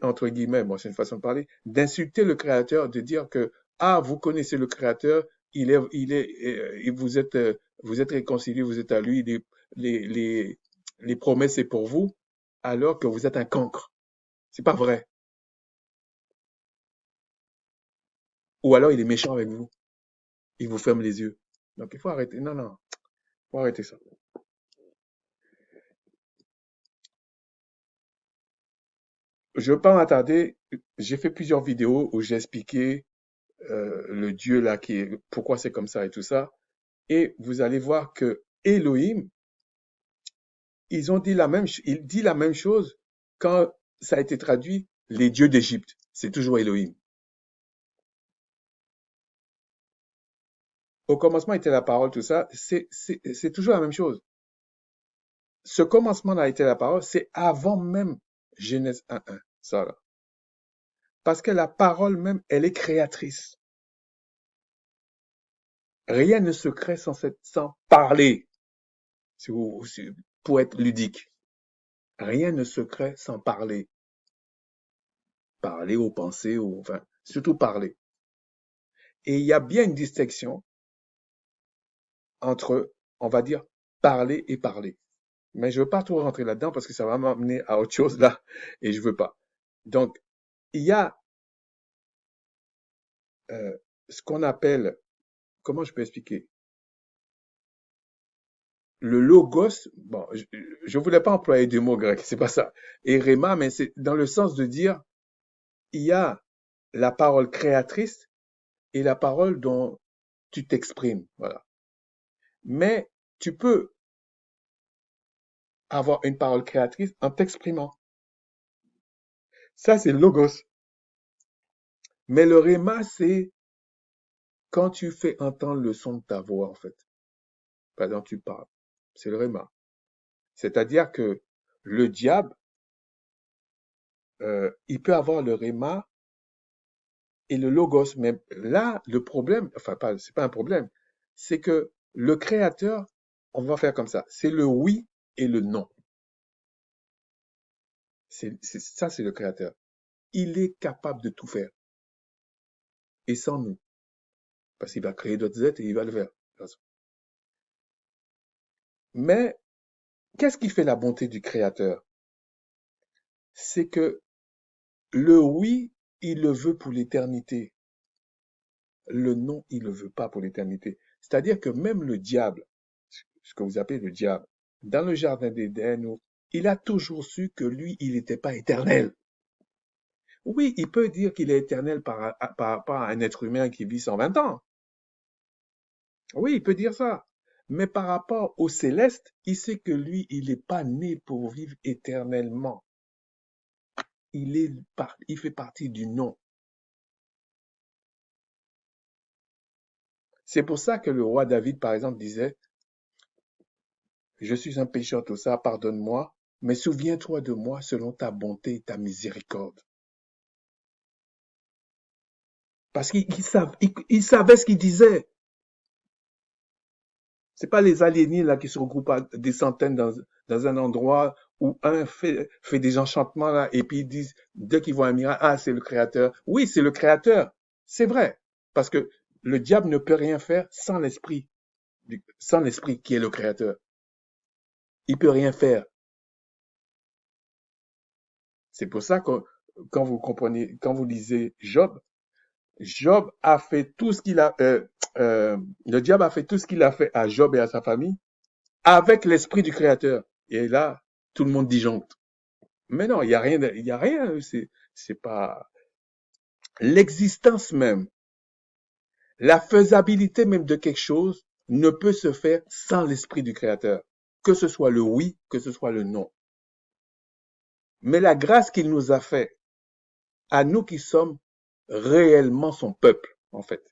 S1: entre guillemets, moi c'est une façon de parler, d'insulter le Créateur, de dire que ah vous connaissez le Créateur, vous êtes réconciliés, vous êtes à lui, les, les, les promesses c'est pour vous, alors que vous êtes un cancre. C'est pas vrai. Ou alors il est méchant avec vous, il vous ferme les yeux. Donc il faut arrêter. Non, non, il faut arrêter ça. Je ne veux pas m'attarder. J'ai fait plusieurs vidéos où j'ai expliqué le Dieu là pourquoi c'est comme ça et tout ça. Et vous allez voir que Elohim, il dit la même chose quand ça a été traduit les dieux d'Égypte. C'est toujours Elohim. Au commencement était la parole, tout ça. C'est toujours la même chose. Ce commencement-là était la parole, c'est avant même Genèse 1:1. Ça là. Parce que la parole même, elle est créatrice. Rien ne se crée sans parler, pour être ludique. Rien ne se crée sans parler. Parler ou penser, ou enfin, surtout parler. Et il y a bien une distinction entre, on va dire, parler et parler. Mais je veux pas trop rentrer là-dedans parce que ça va m'amener à autre chose là, et je veux pas. Donc, il y a euh, ce qu'on appelle, comment je peux expliquer? Le logos, bon, je voulais pas employer des mots grecs, c'est pas ça. Et rhéma, mais c'est dans le sens de dire, il y a la parole créatrice et la parole dont tu t'exprimes, voilà. Mais tu peux avoir une parole créatrice en t'exprimant. Ça, c'est le logos. Mais le rhéma, c'est quand tu fais entendre le son de ta voix, en fait. Par exemple, tu parles. C'est le rhéma. C'est-à-dire que le diable, il peut avoir le rhéma et le logos. Mais là, le problème, enfin, c'est pas un problème, c'est que le créateur, on va faire comme ça. C'est le oui et le non. Ça, c'est le créateur. Il est capable de tout faire. Et sans nous. Parce qu'il va créer d'autres êtres et il va le faire. Mais qu'est-ce qui fait la bonté du créateur? C'est que le oui, il le veut pour l'éternité. Le non, il le veut pas pour l'éternité. C'est-à-dire que même le diable, ce que vous appelez le diable, dans le jardin d'Éden, il a toujours su que lui, il n'était pas éternel. Oui, il peut dire qu'il est éternel par rapport à un être humain qui vit 120 ans. Oui, il peut dire ça. Mais par rapport au céleste, il sait que lui, il n'est pas né pour vivre éternellement. Il fait partie du non. C'est pour ça que le roi David, par exemple, disait, je suis un pécheur, tout ça, pardonne-moi, mais souviens-toi de moi selon ta bonté et ta miséricorde. Parce qu'il savait ce qu'il disait. C'est pas les aliénés là qui se regroupent à des centaines dans un endroit où un fait des enchantements là et puis ils disent, dès qu'ils voient un miracle, ah, c'est le créateur. Oui, c'est le créateur. C'est vrai. Parce que le diable ne peut rien faire sans l'esprit qui est le créateur. Il peut rien faire. C'est pour ça que quand vous comprenez, quand vous lisez Job, Job a fait tout ce qu'il a, le diable a fait tout ce qu'il a fait à Job et à sa famille avec l'esprit du Créateur. Et là, tout le monde disjoncte. Mais non, il y a rien, c'est pas l'existence même, la faisabilité même de quelque chose ne peut se faire sans l'esprit du Créateur. Que ce soit le oui, que ce soit le non. Mais la grâce qu'il nous a fait, à nous qui sommes réellement son peuple, en fait,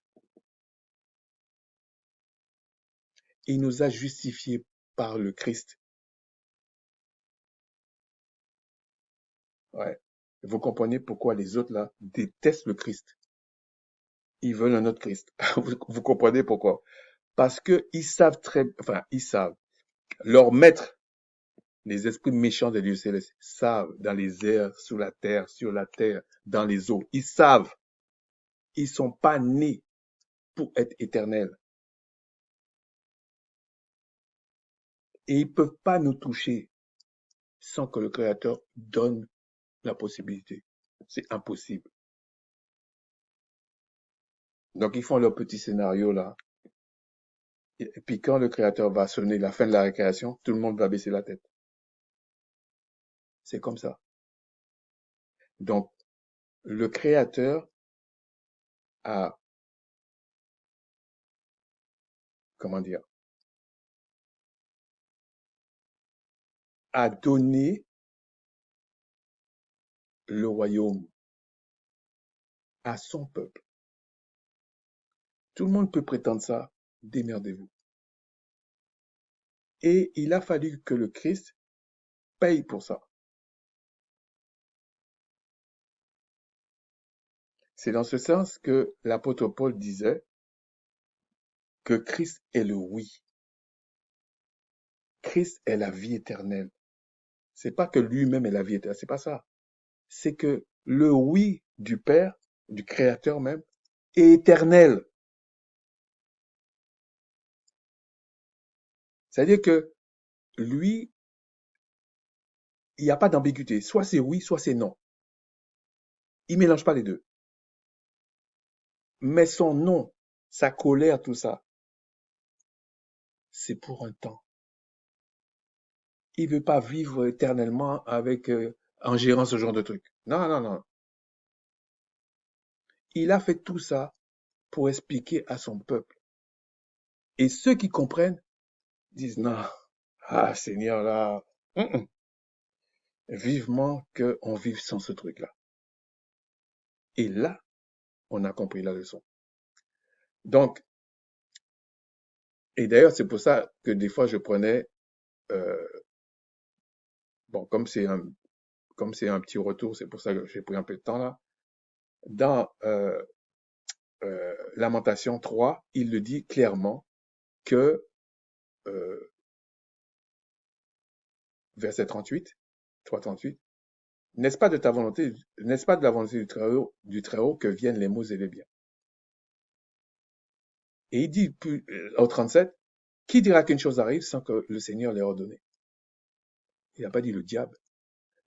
S1: il nous a justifiés par le Christ. Ouais. Vous comprenez pourquoi les autres, là, détestent le Christ. Ils veulent un autre Christ. Vous comprenez pourquoi? Parce que ils savent enfin, ils savent. Leurs maîtres, les esprits méchants des lieux célestes, savent dans les airs, sous la terre, sur la terre, dans les eaux. Ils savent. Ils sont pas nés pour être éternels. Et ils peuvent pas nous toucher sans que le Créateur donne la possibilité. C'est impossible. Donc, ils font leur petit scénario là. Et puis, quand le Créateur va sonner la fin de la récréation, tout le monde va baisser la tête. C'est comme ça. Donc, le Créateur a, comment dire, a donné le royaume à son peuple. Tout le monde peut prétendre ça. Démerdez-vous. Et il a fallu que le Christ paye pour ça. C'est dans ce sens que l'apôtre Paul disait que Christ est le oui. Christ est la vie éternelle. C'est pas que lui-même est la vie éternelle, c'est pas ça. C'est que le oui du Père, du Créateur même, est éternel. C'est-à-dire que lui, il n'y a pas d'ambiguïté. Soit c'est oui, soit c'est non. Il mélange pas les deux. Mais son nom, sa colère, tout ça, c'est pour un temps. Il veut pas vivre éternellement avec, en gérant ce genre de truc. Non, non, non. Il a fait tout ça pour expliquer à son peuple. Et ceux qui comprennent disent non, ah Seigneur là, vivement qu'on vive sans ce truc-là. Et là, on a compris la leçon. Donc, et d'ailleurs, c'est pour ça que des fois je prenais, euh, bon, comme c'est un petit retour, c'est pour ça que j'ai pris un peu de temps là. Dans Lamentation 3, il le dit clairement que, euh, verset 38, 3:38, n'est-ce pas de ta volonté, n'est-ce pas de la volonté du Très-Haut que viennent les maux et les biens? Et il dit au 37, qui dira qu'une chose arrive sans que le Seigneur l'ait ordonné? Il n'a pas dit le diable,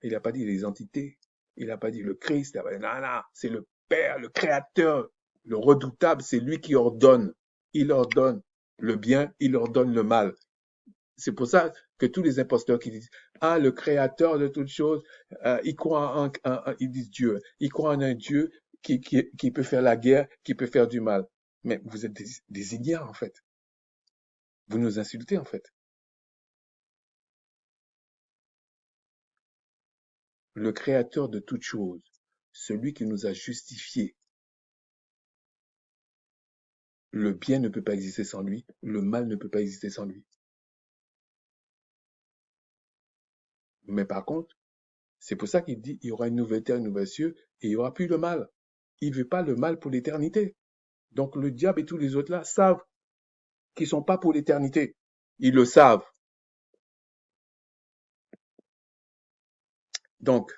S1: il n'a pas dit les entités, il n'a pas dit le Christ, il n'a pas dit, non, non, c'est le Père, le Créateur, le redoutable, c'est lui qui ordonne. Il ordonne le bien, il ordonne le mal. C'est pour ça que tous les imposteurs qui disent, ah, le Créateur de toutes choses, ils croient ils disent Dieu, ils croient en un Dieu qui peut faire la guerre, qui peut faire du mal. Mais vous êtes des ignares, en fait. Vous nous insultez, en fait. Le Créateur de toutes choses, celui qui nous a justifiés. Le bien ne peut pas exister sans lui, le mal ne peut pas exister sans lui. Mais par contre, c'est pour ça qu'il dit il y aura une nouvelle terre, une nouvelle cieux, et il n'y aura plus le mal. Il ne veut pas le mal pour l'éternité. Donc le diable et tous les autres là savent qu'ils ne sont pas pour l'éternité. Ils le savent. Donc,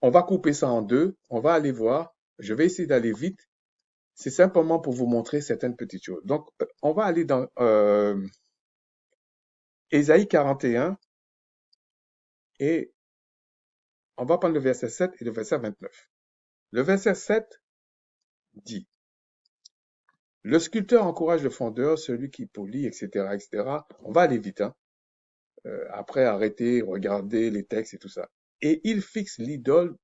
S1: on va couper ça en deux, on va aller voir. Je vais essayer d'aller vite. C'est simplement pour vous montrer certaines petites choses. Donc, on va aller dans Ésaïe 41 et on va prendre le verset 7 et le verset 29. Le verset 7 dit, le sculpteur encourage le fondeur, celui qui polit, etc., etc. On va aller vite, hein. Après, arrêter, regarder les textes et tout ça. Et il fixe l'idole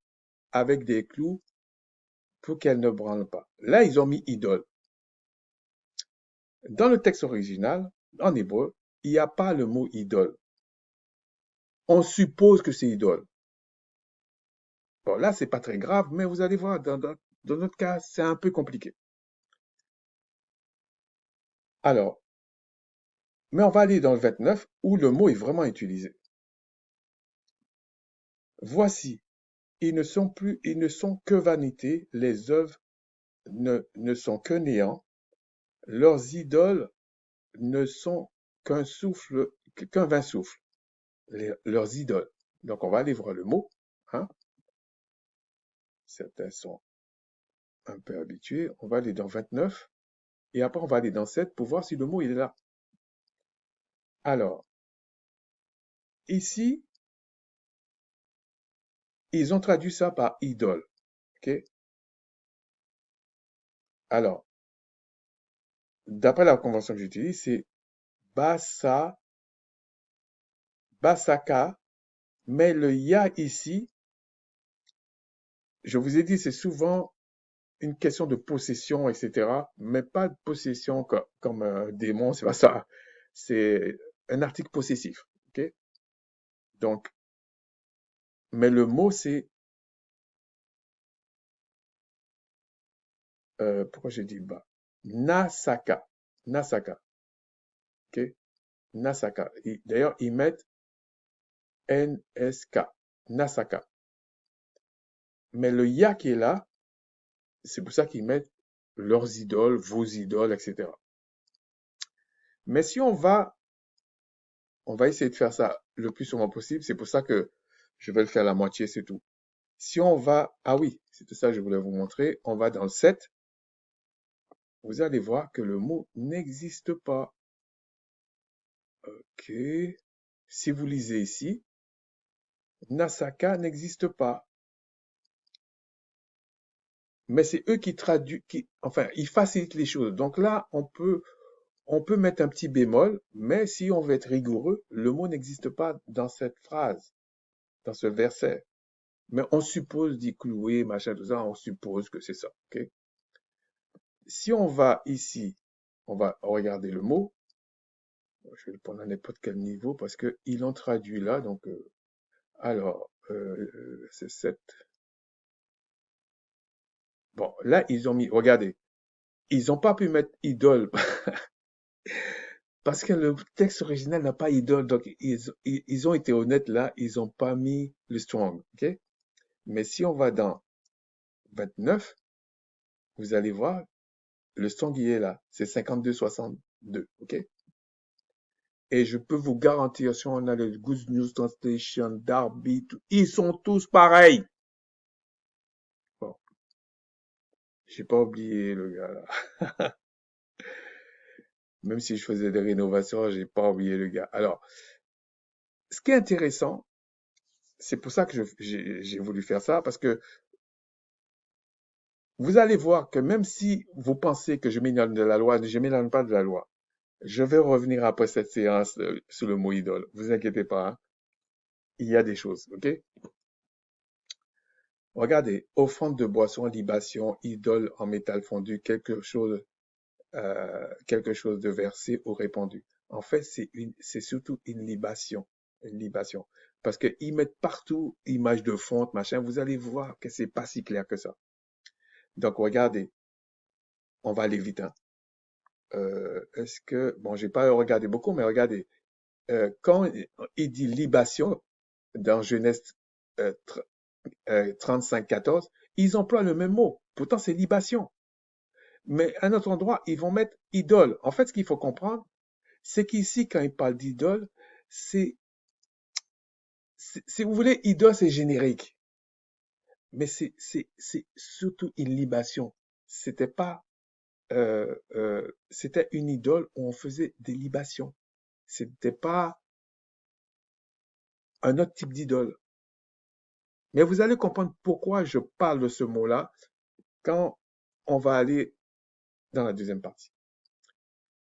S1: avec des clous pour qu'elle ne branle pas. Là, ils ont mis idole. Dans le texte original, en hébreu, il n'y a pas le mot idole. On suppose que c'est idole. Bon, là, c'est pas très grave, mais vous allez voir, dans notre cas, c'est un peu compliqué. Alors, mais on va aller dans le 29 où le mot est vraiment utilisé. Voici, ils ne sont que vanité, les œuvres ne sont que néant, leurs idoles ne sont qu'un vain souffle, leurs idoles. Donc, on va aller voir le mot, hein. Certains sont un peu habitués. On va aller dans 29 et après, on va aller dans 7 pour voir si le mot il est là. Alors, ici, ils ont traduit ça par idole. OK? Alors, d'après la convention que j'utilise, c'est basa, basaka, mais le ya ici, je vous ai dit, c'est souvent une question de possession, etc., mais pas de possession comme un démon, c'est pas ça. C'est un article possessif. OK? Donc, mais le mot, c'est, pourquoi j'ai dit bas? Nasaka. Nasaka. OK? Nasaka. D'ailleurs, ils mettent NSK. Nasaka. Mais le ya qui est là, c'est pour ça qu'ils mettent leurs idoles, vos idoles, etc. Mais si on va essayer de faire ça le plus souvent possible. C'est pour ça que je vais le faire la moitié, c'est tout. Si on va, ah oui, c'est tout ça que je voulais vous montrer. On va dans le 7. Vous allez voir que le mot n'existe pas. OK. Si vous lisez ici, Nasaka n'existe pas. Mais c'est eux qui traduisent, enfin, ils facilitent les choses. Donc là, on peut mettre un petit bémol, mais si on veut être rigoureux, le mot n'existe pas dans cette phrase, dans ce verset. Mais on suppose d'y clouer, machin, tout ça, on suppose que c'est ça. OK? Si on va ici, on va regarder le mot. Je vais le prendre à n'importe quel niveau parce qu'ils l'ont traduit là. Donc, alors, c'est 7. Bon, là, ils ont mis, regardez, ils n'ont pas pu mettre idole parce que le texte original n'a pas idole. Donc, ils ont été honnêtes là, ils n'ont pas mis le strong. OK? Mais si on va dans 29, vous allez voir, le strong il est là. C'est 52-62. OK? Et je peux vous garantir, si on a le Good News Translation, Darby, ils sont tous pareils. Bon, j'ai pas oublié le gars là. Même si je faisais des rénovations, j'ai pas oublié le gars. Alors, ce qui est intéressant, c'est pour ça que j'ai voulu faire ça, parce que vous allez voir que même si vous pensez que je m'éloigne de la loi, je m'éloigne pas de la loi. Je vais revenir après cette séance sur le mot idole. Vous inquiétez pas, hein. Il y a des choses, ok? Regardez, offrande de boisson, libation, idole en métal fondu, quelque chose de versé ou répandu. En fait, c'est surtout une libation, une libation. Parce qu'ils mettent partout image de fonte, machin. Vous allez voir que c'est pas si clair que ça. Donc, regardez, on va aller vite, hein. Est-ce que, bon, j'ai pas regardé beaucoup, mais regardez, quand il dit libation dans Genèse 35-14, ils emploient le même mot. Pourtant, c'est libation. Mais à un autre endroit, ils vont mettre idole. En fait, ce qu'il faut comprendre, c'est qu'ici, quand il parle d'idole, c'est, si vous voulez, idole, c'est générique. Mais c'est surtout une libation. C'était pas, c'était une idole où on faisait des libations. C'était pas un autre type d'idole. Mais vous allez comprendre pourquoi je parle de ce mot-là quand on va aller dans la deuxième partie.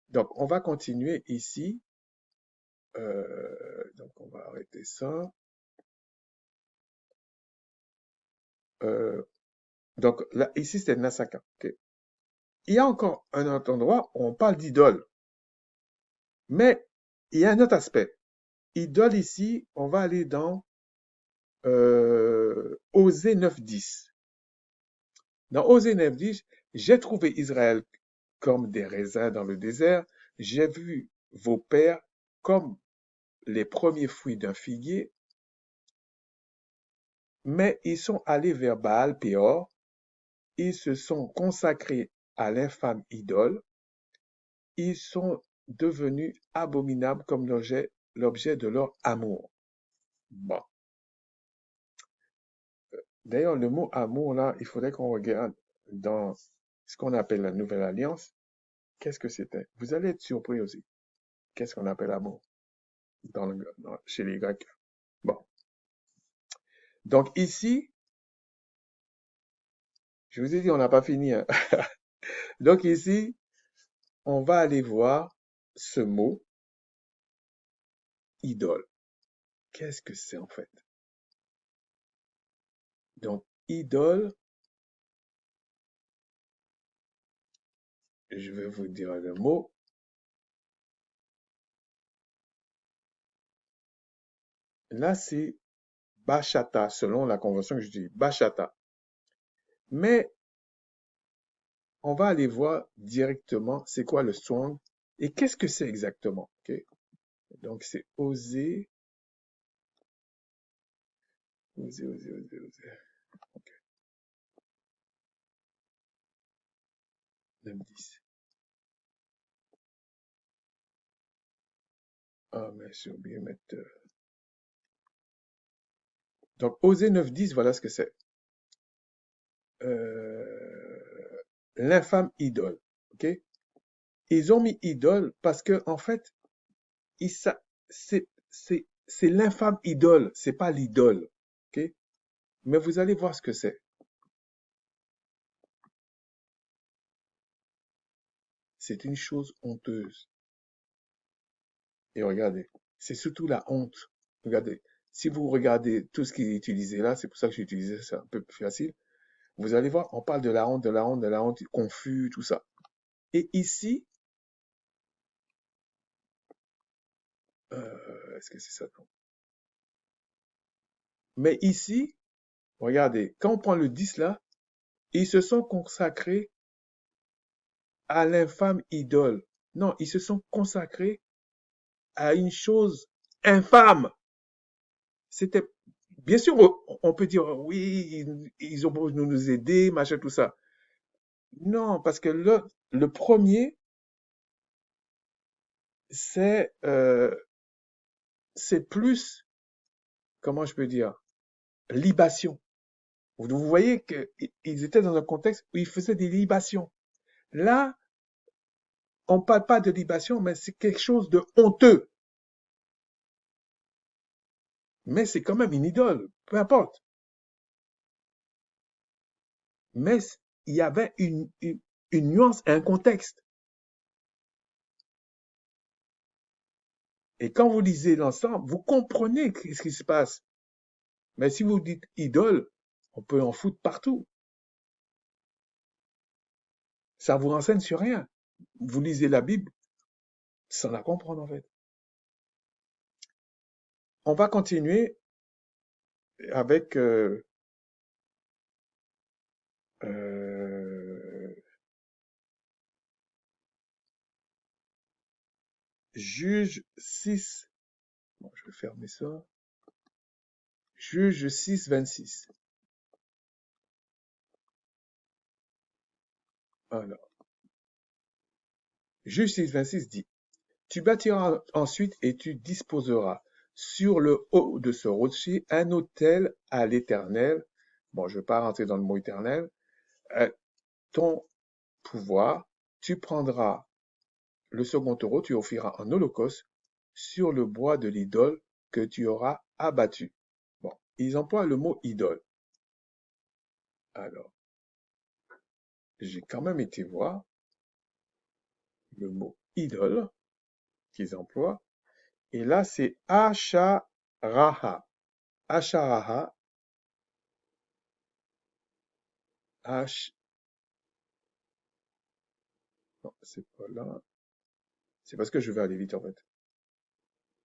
S1: Donc, on va continuer ici. Donc, on va arrêter ça. Euh, donc, là, ici, c'est Nasaka. Okay. Il y a encore un autre endroit où on parle d'idole. Mais il y a un autre aspect. Idole ici, on va aller dans Osée 9:10. Dans Osée 9:10, j'ai trouvé Israël comme des raisins dans le désert. J'ai vu vos pères comme les premiers fruits d'un figuier, mais ils sont allés vers Baal Péor. Ils se sont consacrés à l'infâme idole. Ils sont devenus abominables comme l'objet de leur amour. Bon. D'ailleurs, le mot amour, là, il faudrait qu'on regarde dans ce qu'on appelle la Nouvelle Alliance. Qu'est-ce que c'était? Vous allez être surpris aussi. Qu'est-ce qu'on appelle amour chez les Grecs? Bon. Donc ici, je vous ai dit, on n'a pas fini, hein. Donc ici, on va aller voir ce mot idole. Qu'est-ce que c'est en fait? Donc, idole, je vais vous dire le mot. Là, c'est bachata, selon la convention que je dis, bachata. Mais on va aller voir directement c'est quoi le song et qu'est-ce que c'est exactement. Ok. Donc, c'est oser, oser, oser, oser, oser. Ok, 9, 10. Ah, mais j'ai oublié de mettre. Donc, oser 9, 10, voilà ce que c'est. L'infâme idole. Ok. Ils ont mis idole parce que, en fait, c'est l'infâme idole, c'est pas l'idole. Ok. Mais vous allez voir ce que c'est. C'est une chose honteuse. Et regardez, c'est surtout la honte. Regardez, si vous regardez tout ce qui est utilisé là, c'est pour ça que j'ai utilisé ça un peu plus facile. Vous allez voir, on parle de la honte, de la honte, de la honte, confus, tout ça. Et ici, est-ce que c'est ça? Non. Mais ici, regardez, quand on prend le 10 là, ils se sont consacrés à l'infâme idole. Non, ils se sont consacrés à une chose infâme. C'était, bien sûr, on peut dire, oui, ils ont beau nous aider, machin, tout ça. Non, parce que le premier, c'est c'est plus, comment je peux dire, libation. Vous voyez qu'ils étaient dans un contexte où ils faisaient des libations. Là, on ne parle pas de libation, mais c'est quelque chose de honteux. Mais c'est quand même une idole, peu importe. Mais il y avait une nuance, un contexte. Et quand vous lisez l'ensemble, vous comprenez ce qui se passe. Mais si vous dites idole, on peut en foutre partout. Ça vous renseigne sur rien. Vous lisez la Bible sans la comprendre en fait. On va continuer avec euh, Juge 6. Bon, je vais fermer ça. Juge 6, 26. Alors, Juge 6, 26 dit, tu bâtiras ensuite et tu disposeras sur le haut de ce rocher un autel à l'Éternel. Bon, je ne vais pas rentrer dans le mot éternel. Ton pouvoir, tu prendras le second taureau, tu offriras en holocauste sur le bois de l'idole que tu auras abattu. Bon, ils emploient le mot idole. Alors, j'ai quand même été voir le mot idole qu'ils emploient. Et là, c'est Asharaha. Asharaha. H. Non, c'est pas là. C'est parce que je vais aller vite en fait.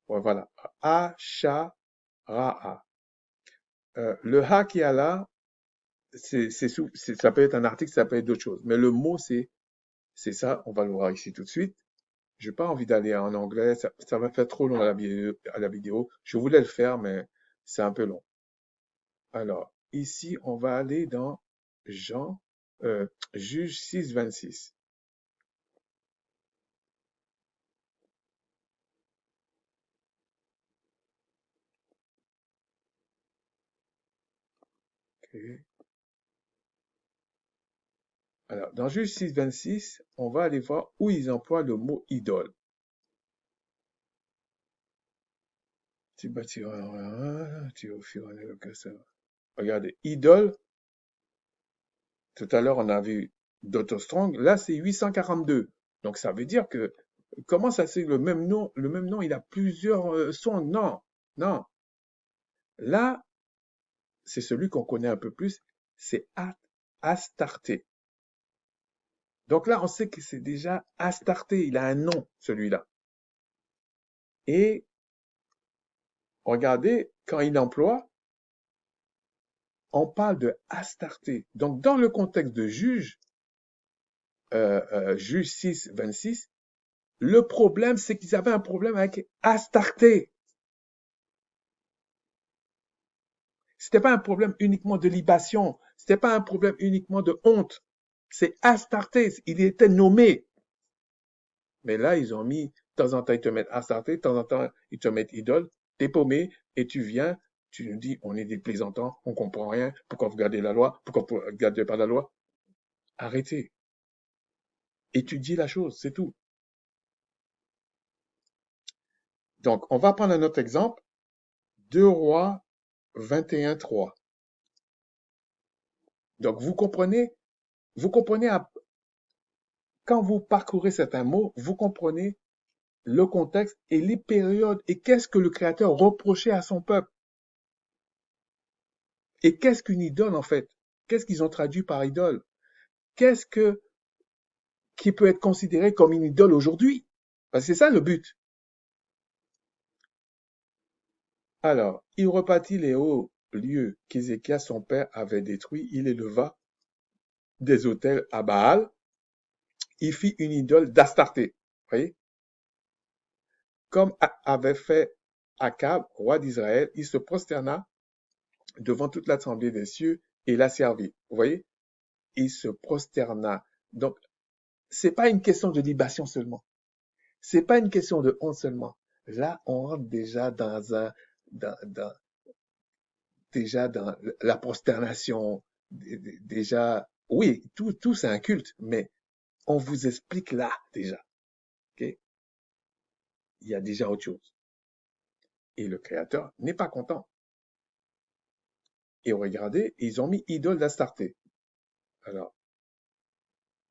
S1: Ouais, voilà. Asharaha. Le ha qu'il y a là, ça peut être un article, ça peut être d'autres choses. Mais le mot, c'est ça. On va le voir ici tout de suite. J'ai pas envie d'aller en anglais. Ça va faire trop long à la vidéo. Je voulais le faire, mais c'est un peu long. Alors, ici, on va aller dans Jean, Juge 6, 26. Ok. Alors, dans Juge 6, 26, on va aller voir où ils emploient le mot idole. Tu bâtiras, tu offriras le casseur. Regardez, idole, tout à l'heure on a vu Dr. Strong, là c'est 842. Donc ça veut dire que, comment ça c'est le même nom, il a plusieurs sons? Non, non. Là, c'est celui qu'on connaît un peu plus, c'est Astarté. Donc là, on sait que c'est déjà Astarté, il a un nom, celui-là. Et regardez, quand il emploie, on parle de Astarté. Donc dans le contexte de Juge, Juge 6, 26, le problème, c'est qu'ils avaient un problème avec Astarté. C'était pas un problème uniquement de libation. C'était pas un problème uniquement de honte. C'est Astarté. Il était nommé. Mais là, ils ont mis, de temps en temps, ils te mettent Astarté, de temps en temps, ils te mettent idole. T'es paumé et tu viens, tu nous dis, on est des plaisantants, on comprend rien. Pourquoi vous gardez la loi? Pourquoi vous ne gardez pas la loi? Arrêtez. Étudiez la chose, c'est tout. Donc, on va prendre un autre exemple. 2 Rois 21, 3. Donc, vous comprenez, quand vous parcourez certains mots, vous comprenez le contexte et les périodes et qu'est-ce que le Créateur reprochait à son peuple. Et qu'est-ce qu'une idole en fait? Qu'est-ce qu'ils ont traduit par idole? Qu'est-ce que qui peut être considéré comme une idole aujourd'hui? Parce que c'est ça le but. Alors, il repartit les hauts lieux qu'Ézéchias son père avait détruits, il éleva des autels à Baal, il fit une idole d'Astarté. Vous voyez? Comme avait fait Akab, roi d'Israël, il se prosterna devant toute l'assemblée des cieux et la servit. Vous voyez? Il se prosterna. Donc, c'est pas une question de libation seulement. C'est pas une question de honte seulement. Là, on rentre dans, déjà dans la prosternation, déjà, oui, tout c'est un culte, mais on vous explique là, déjà, ok? Il y a déjà autre chose. Et le créateur n'est pas content. Et regardez, ils ont mis idole d'Astarté. Alors,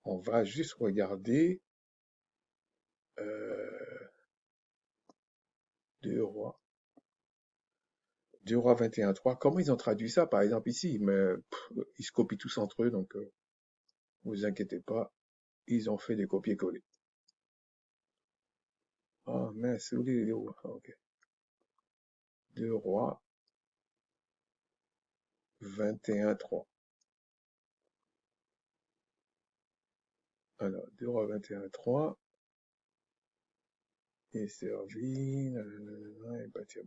S1: on va juste regarder, 2 rois. 2 rois 21.3. Comment ils ont traduit ça, par exemple, ici? Mais ils se copient tous entre eux, donc vous inquiétez pas. Ils ont fait des copier-coller. Ah, mince, où les rois? Ah, ok. 2 rois 21.3. Alors, 2 rois 21.3. Et servi, nanana, et bâtir.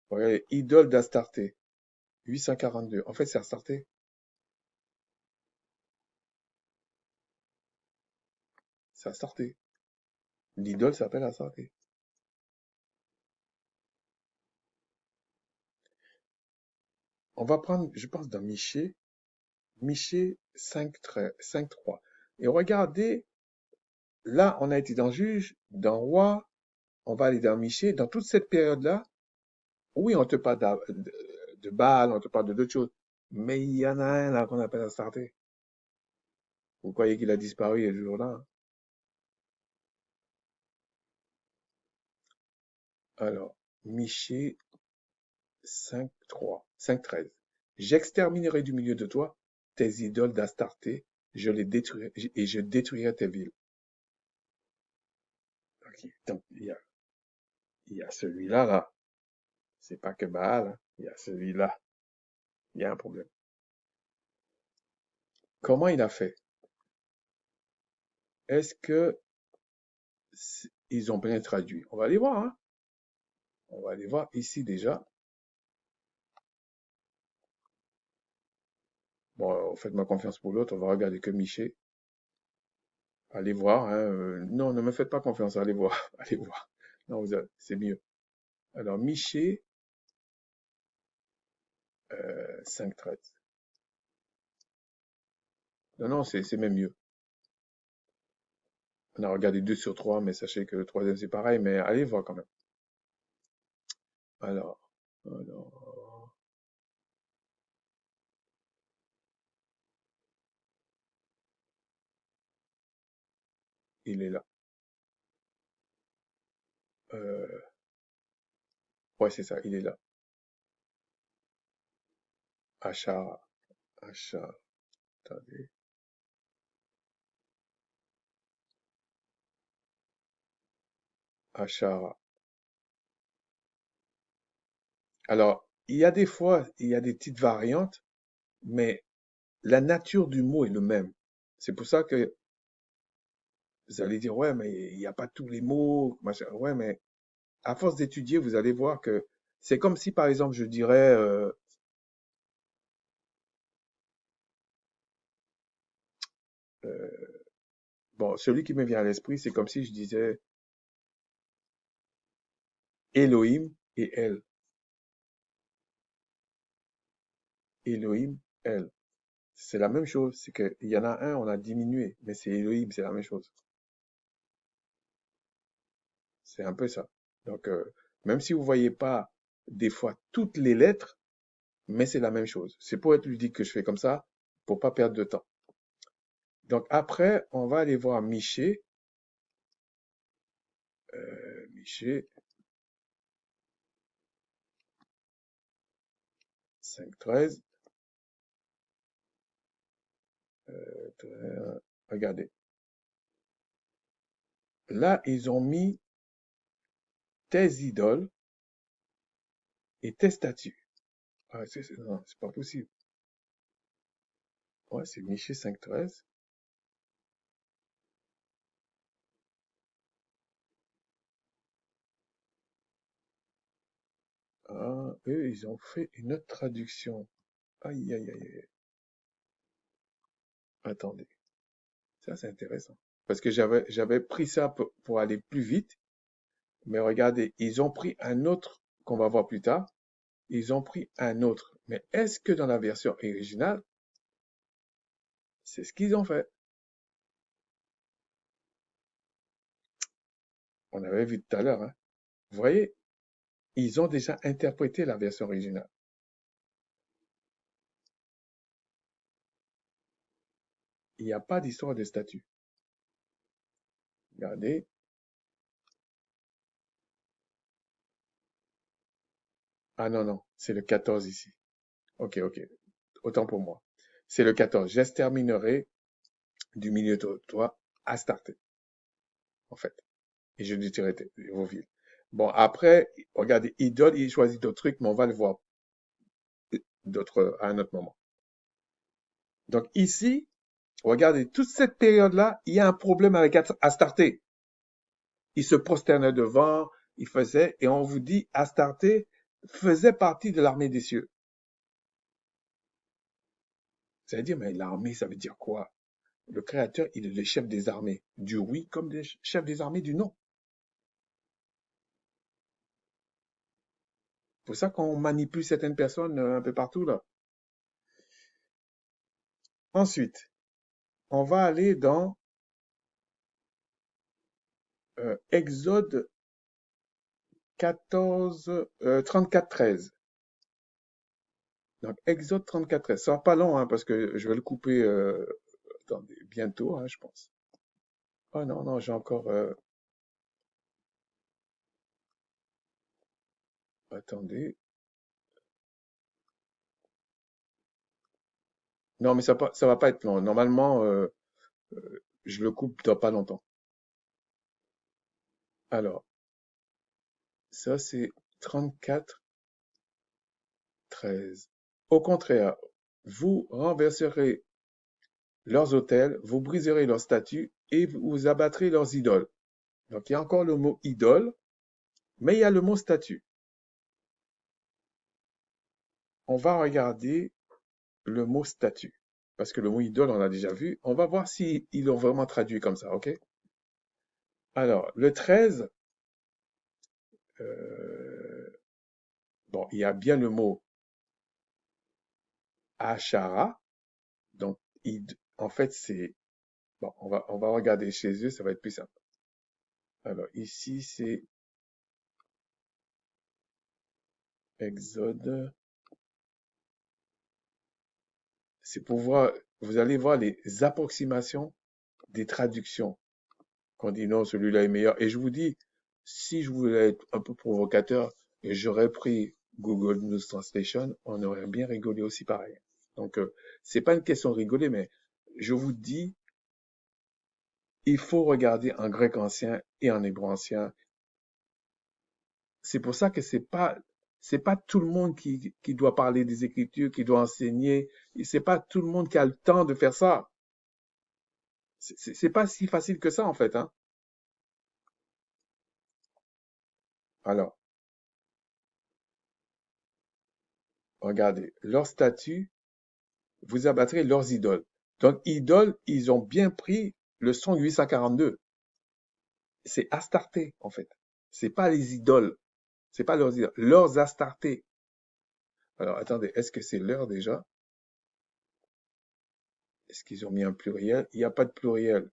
S1: Regardez, idole d'Astarté. 842. En fait, c'est Astarté. C'est Astarté. L'idole s'appelle Astarté. On va prendre, je pense, dans Michée 5.3. Et regardez, là, on a été dans Juge, dans Roi, on va aller dans Michée, dans toute cette période-là, oui, on te parle de Baal, on te parle de d'autres choses, mais il y en a un là qu'on appelle Astarté. Vous croyez qu'il a disparu, il est toujours là, hein? Alors, Michée 5.3, 5.13. J'exterminerai du milieu de toi tes idoles d'Astarté, je les détruirai et je détruirai tes villes. Ok, donc, il y a celui-là, là. C'est pas que Baal, hein. Il y a celui-là. Il y a un problème. Comment il a fait? Est-ce que ils ont bien traduit? On va aller voir, hein. On va aller voir ici déjà. Bon, faites-moi confiance pour l'autre, on va regarder que Miché. Allez voir, hein. Non, ne me faites pas confiance, allez voir, allez voir. Non, c'est mieux. Alors, Miché, 5-13. Non, non, c'est même mieux. On a regardé 2 sur 3, mais sachez que le troisième c'est pareil, mais allez voir quand même. Alors, alors, il est là. Euh, ouais, c'est ça, il est là. Achat, achat, attendez, achat. Alors, il y a des fois, il y a des petites variantes, mais la nature du mot est le même. C'est pour ça que vous allez dire, ouais, mais il n'y a pas tous les mots, machin. Ouais, mais à force d'étudier, vous allez voir que c'est comme si, par exemple, je dirais, euh, bon, celui qui me vient à l'esprit, c'est comme si je disais Elohim et El. Elohim, El. C'est la même chose. C'est qu'il y en a un, on a diminué, mais c'est Elohim, c'est la même chose. C'est un peu ça. Donc, même si vous voyez pas des fois toutes les lettres, mais c'est la même chose. C'est pour être ludique que je fais comme ça, pour pas perdre de temps. Donc après, on va aller voir Miché. Miché, 5-13. Regardez. Là, ils ont mis tes idoles et tes statues. Ah, non, c'est pas possible. Ouais, c'est Miché 5-13. Ah, eux, ils ont fait une autre traduction. Aïe, aïe, aïe, aïe. Attendez. Ça, c'est intéressant. Parce que j'avais pris ça pour aller plus vite. Mais regardez, ils ont pris un autre qu'on va voir plus tard. Ils ont pris un autre. Mais est-ce que dans la version originale, c'est ce qu'ils ont fait? On avait vu tout à l'heure, hein. Vous voyez, ils ont déjà interprété la version originale. Il n'y a pas d'histoire de statut. Regardez. Ah non, non, c'est le 14 ici. Ok, ok. Autant pour moi. C'est le 14. J'exterminerai du milieu de toi Astarté, en fait. Et je détruirai vos villes. Bon, après, regardez, idole, il choisit d'autres trucs, mais on va le voir à un autre moment. Donc ici, regardez, toute cette période-là, il y a un problème avec Astarté. Il se prosternait devant, il faisait, et on vous dit, Astarté faisait partie de l'armée des cieux. Ça veut dire, mais l'armée, ça veut dire quoi? Le Créateur, il est le chef des armées, du oui comme le chef des armées du non. C'est pour ça qu'on manipule certaines personnes un peu partout là. Ensuite, on va aller dans Exode 14, 34-13. Donc, Exode 34-13. Ça va pas long, hein, parce que je vais le couper attendez, bientôt, hein, je pense. Oh non, non, j'ai encore. Attendez. Non, mais ça va pas être long. Normalement, je le coupe dans pas longtemps. Alors, ça, c'est 34-13. Au contraire, vous renverserez leurs autels, vous briserez leurs statues et vous abattrez leurs idoles. Donc il y a encore le mot idole, mais il y a le mot statue. On va regarder le mot statue. Parce que le mot idole, on l'a déjà vu. On va voir si ils l'ont vraiment traduit comme ça, ok? Alors, le 13, euh, bon, il y a bien le mot Ashara. Donc, en fait, c'est, bon, on va regarder chez eux, ça va être plus simple. Alors, ici, c'est Exode. C'est pour voir, vous allez voir les approximations des traductions. Qu'on dit non, celui-là est meilleur. Et je vous dis, si je voulais être un peu provocateur, j'aurais pris Google News Translation, on aurait bien rigolé aussi pareil. Donc, c'est pas une question de rigoler, mais je vous dis, il faut regarder en grec ancien et en hébreu ancien. C'est pour ça que c'est pas tout le monde qui doit parler des Écritures, qui doit enseigner. C'est pas tout le monde qui a le temps de faire ça. C'est pas si facile que ça, en fait, hein. Alors, regardez, leur statut, vous abattrez leurs idoles. Donc, idoles, ils ont bien pris le son 842. C'est Astarté, en fait. C'est pas les idoles. C'est pas leurs idoles. Leurs Astarté. Alors, attendez, est-ce que c'est leur déjà? Est-ce qu'ils ont mis un pluriel? Il n'y a pas de pluriel.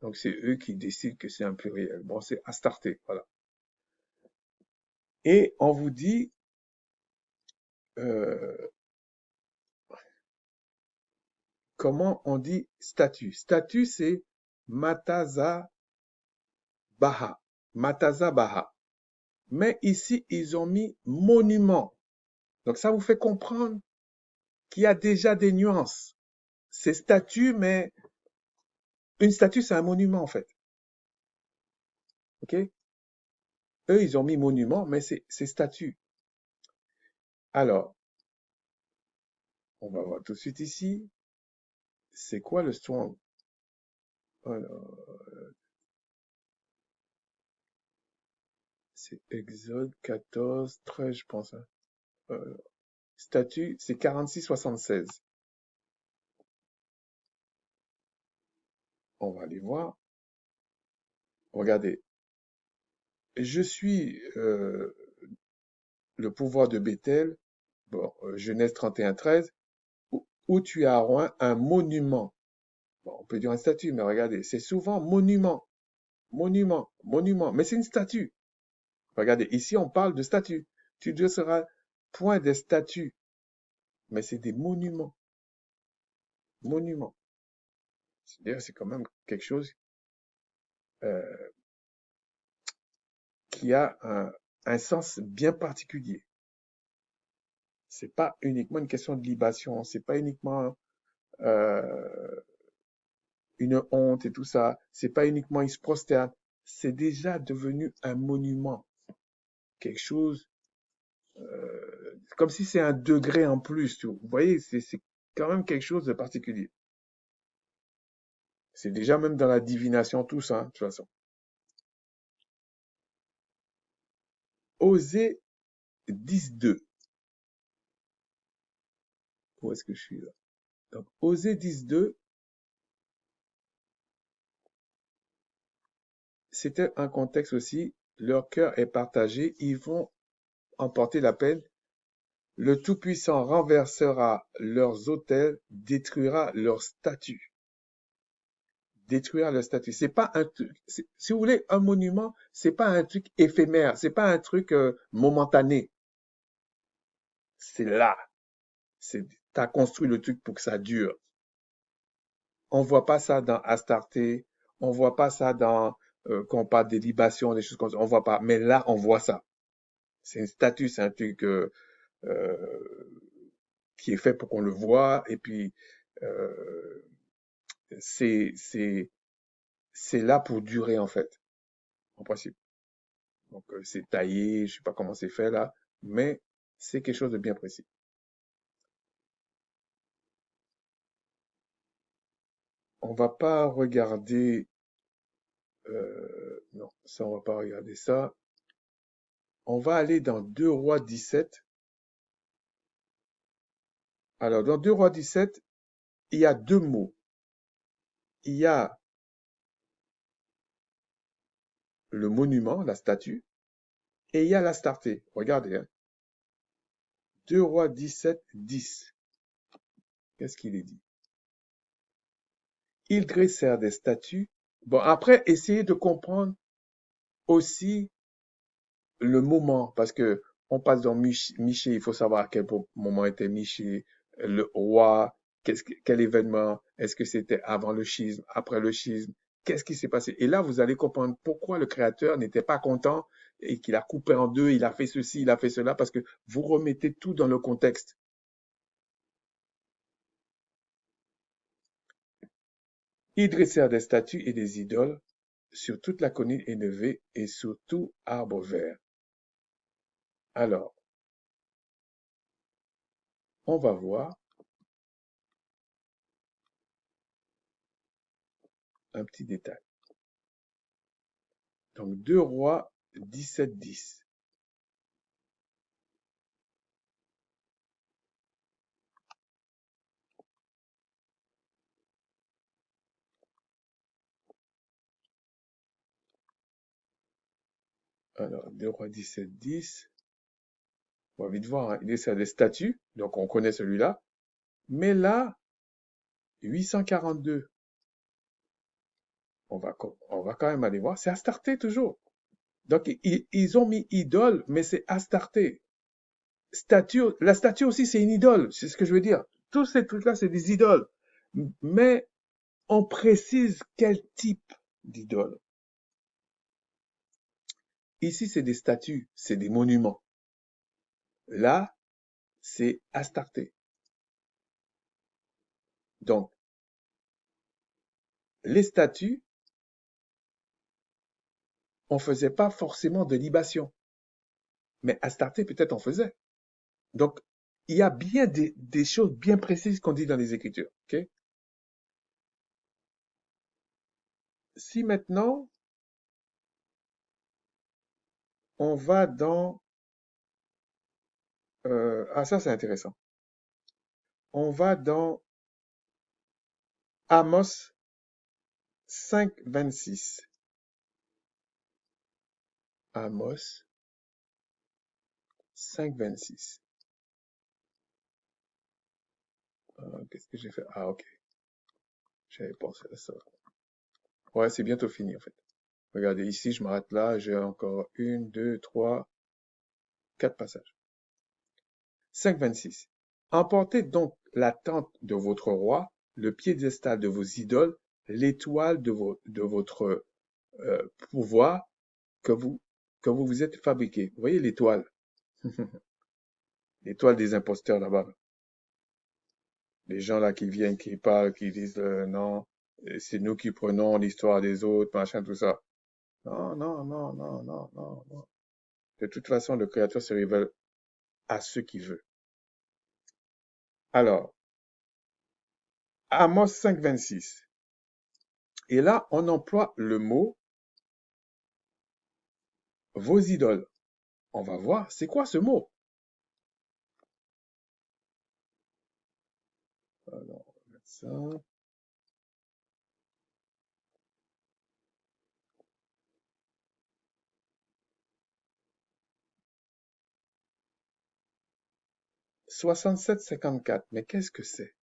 S1: Donc, c'est eux qui décident que c'est un pluriel. Bon, c'est Astarté, voilà. Et on vous dit, euh, comment on dit statut? Statut, c'est Mataza Baha. Mataza Baha. Mais ici, ils ont mis monument. Donc ça vous fait comprendre qu'il y a déjà des nuances. C'est statue, mais une statue, c'est un monument en fait. OK? Eux, ils ont mis monument, mais c'est statue. Alors, on va voir tout de suite ici. C'est quoi le strong? Alors, c'est Exode 14, 13, je pense, hein. Statue, c'est 46-76. On va aller voir. Regardez. Je suis le pouvoir de Bethel. Bon, Genèse 31-13. Où tu as un monument. Bon, on peut dire une statue, mais regardez, c'est souvent monument, monument, monument, mais c'est une statue. Regardez, ici on parle de statue. Tu ne seras point des statues, mais c'est des monuments, monuments. C'est-à-dire, c'est quand même quelque chose euh, qui a un sens bien particulier. C'est pas uniquement une question de libation, c'est pas uniquement euh, une honte et tout ça, c'est pas uniquement ils se prosternent, c'est déjà devenu un monument, quelque chose comme si c'est un degré en plus. Vous voyez, c'est quand même quelque chose de particulier. C'est déjà même dans la divination tout ça, de toute façon. Osée 10.2. Où est-ce que je suis là? Donc, Osée 10.2, c'était un contexte aussi. Leur cœur est partagé. Ils vont emporter la peine. Le Tout-Puissant renversera leurs autels, détruira leurs statues. Détruire le statut. C'est pas un truc, si vous voulez, un monument, c'est pas un truc éphémère, c'est pas un truc momentané. C'est là. T'as construit le truc pour que ça dure. On voit pas ça dans Astarté, on voit pas ça dans, quand on parle des libations, des choses comme ça, on voit pas. Mais là, on voit ça. C'est une statue, c'est un truc euh, qui est fait pour qu'on le voit, et puis euh, c'est, c'est, c'est là pour durer en fait, en principe. Donc, c'est taillé, je sais pas comment c'est fait là, mais c'est quelque chose de bien précis. on va pas regarder, non, ça, on va pas regarder ça. On va aller dans 2 Rois 17. Alors, dans 2 Rois 17, il y a deux mots. Il y a le monument, la statue, et il y a l'Astarté. Regardez, hein. 2 Rois 17, 10. Qu'est-ce qu'il est dit? Ils dressèrent des statues. Bon, après, essayez de comprendre aussi le moment, parce que on passe dans Michée, il faut savoir à quel moment était Michée, le roi, quel événement, est-ce que c'était avant le schisme, après le schisme, qu'est-ce qui s'est passé? Et là, vous allez comprendre pourquoi le Créateur n'était pas content et qu'il a coupé en deux, il a fait ceci, il a fait cela, parce que vous remettez tout dans le contexte. Ils dressèrent des statues et des idoles sur toute la colline élevée et sur tout arbre vert. Alors, on va voir un petit détail. Donc, 2 Rois 17, 10. Alors, 2 Rois 17, 10. On va vite voir, hein. Il est sur des statues, donc on connaît celui-là. Mais là, 842, on va quand même aller voir. C'est Astarté toujours. Donc, ils ont mis idole, mais c'est Astarté. Statue, la statue aussi, c'est une idole. C'est ce que je veux dire. Tous ces trucs-là, c'est des idoles. Mais on précise quel type d'idole. Ici, c'est des statues, c'est des monuments. Là, c'est Astarté. Donc, les statues, on faisait pas forcément de libation. Mais Astarté, peut-être, on faisait. Donc, il y a bien des choses bien précises qu'on dit dans les Écritures. Ok? Si maintenant, on va dans... ah, ça, c'est intéressant. On va dans Amos 5, 26. Amos 5, 26. Qu'est-ce que j'ai fait? Ah, ok. J'avais pensé à ça. Ouais, c'est bientôt fini, en fait. Regardez, ici, je m'arrête là. J'ai encore une, deux, trois, quatre passages. 5, 26. Emportez donc la tente de votre roi, le piédestal de vos idoles, l'étoile de votre pouvoir que vous vous êtes fabriqué. Vous voyez l'étoile? L'étoile des imposteurs là-bas. Les gens là qui viennent, qui parlent, qui disent non, c'est nous qui prenons l'histoire des autres, machin, tout ça. Non, non, non, non, non, non, non. De toute façon, le Créateur se révèle à ceux qui veut. Alors, Amos 5, 26. Et là, on emploie le mot vos idoles. On va voir, c'est quoi ce mot? Alors, on va mettre ça. 67-54. Mais qu'est-ce que c'est?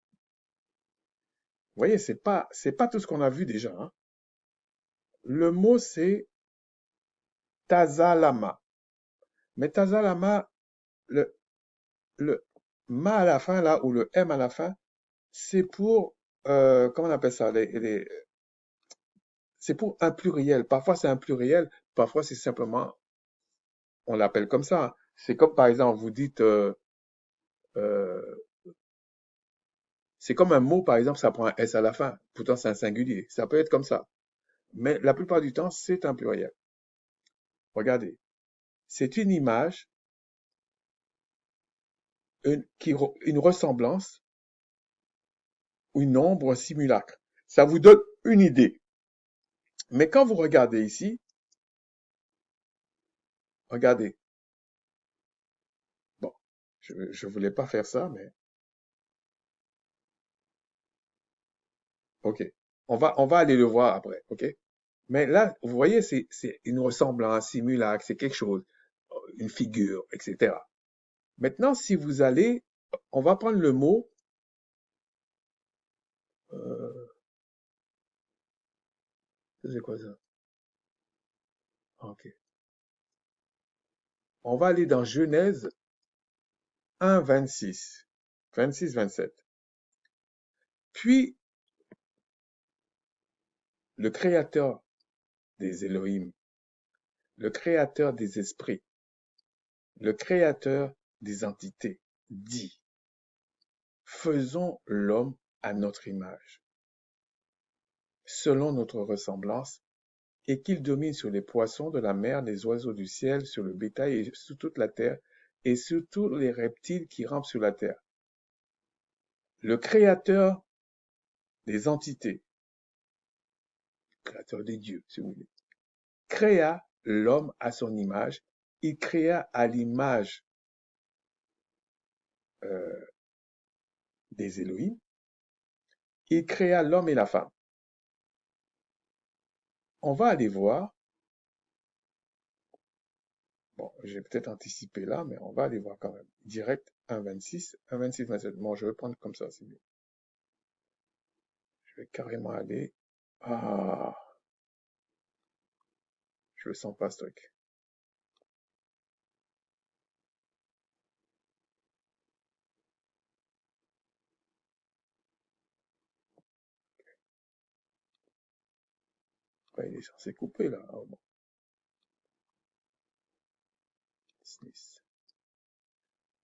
S1: Vous voyez, c'est pas tout ce qu'on a vu déjà, hein. Le mot, c'est Tazalama. Mais Tazalama, le, le ma à la fin, là, ou le M à la fin, c'est pour, comment on appelle ça? C'est pour un pluriel. Parfois, c'est un pluriel. Parfois, c'est simplement, on l'appelle comme ça, hein. C'est comme, par exemple, vous dites, euh, c'est comme un mot, par exemple, ça prend un S à la fin. Pourtant, c'est un singulier. Ça peut être comme ça. Mais la plupart du temps, c'est un pluriel. Regardez. C'est une image, une ressemblance, une ombre, un simulacre. Ça vous donne une idée. Mais quand vous regardez ici, regardez. Bon, je voulais pas faire ça, mais ok. On va aller le voir après, ok? Mais là, vous voyez, c'est une ressemblance, un simulacre, c'est quelque chose, une figure, etc. Maintenant, si vous allez, on va prendre le mot, euh, c'est quoi ça? Ok. On va aller dans Genèse 1, 26, 26, 27. Puis, le créateur des Elohim, le créateur des esprits, le créateur des entités, dit, faisons l'homme à notre image, selon notre ressemblance, et qu'il domine sur les poissons de la mer, les oiseaux du ciel, sur le bétail et sur toute la terre, et sur tous les reptiles qui rampent sur la terre. Le créateur des entités, créateur des dieux, si vous voulez, créa l'homme à son image, il créa à l'image euh, des Elohim, il créa l'homme et la femme. On va aller voir, bon, j'ai peut-être anticipé là, mais on va aller voir quand même. Direct 1.26, 1.26, 27. Bon, je vais prendre comme ça, c'est mieux. Je vais carrément aller. Ah, je le sens pas ce truc. Ouais, il est censé couper là. Oh, bon.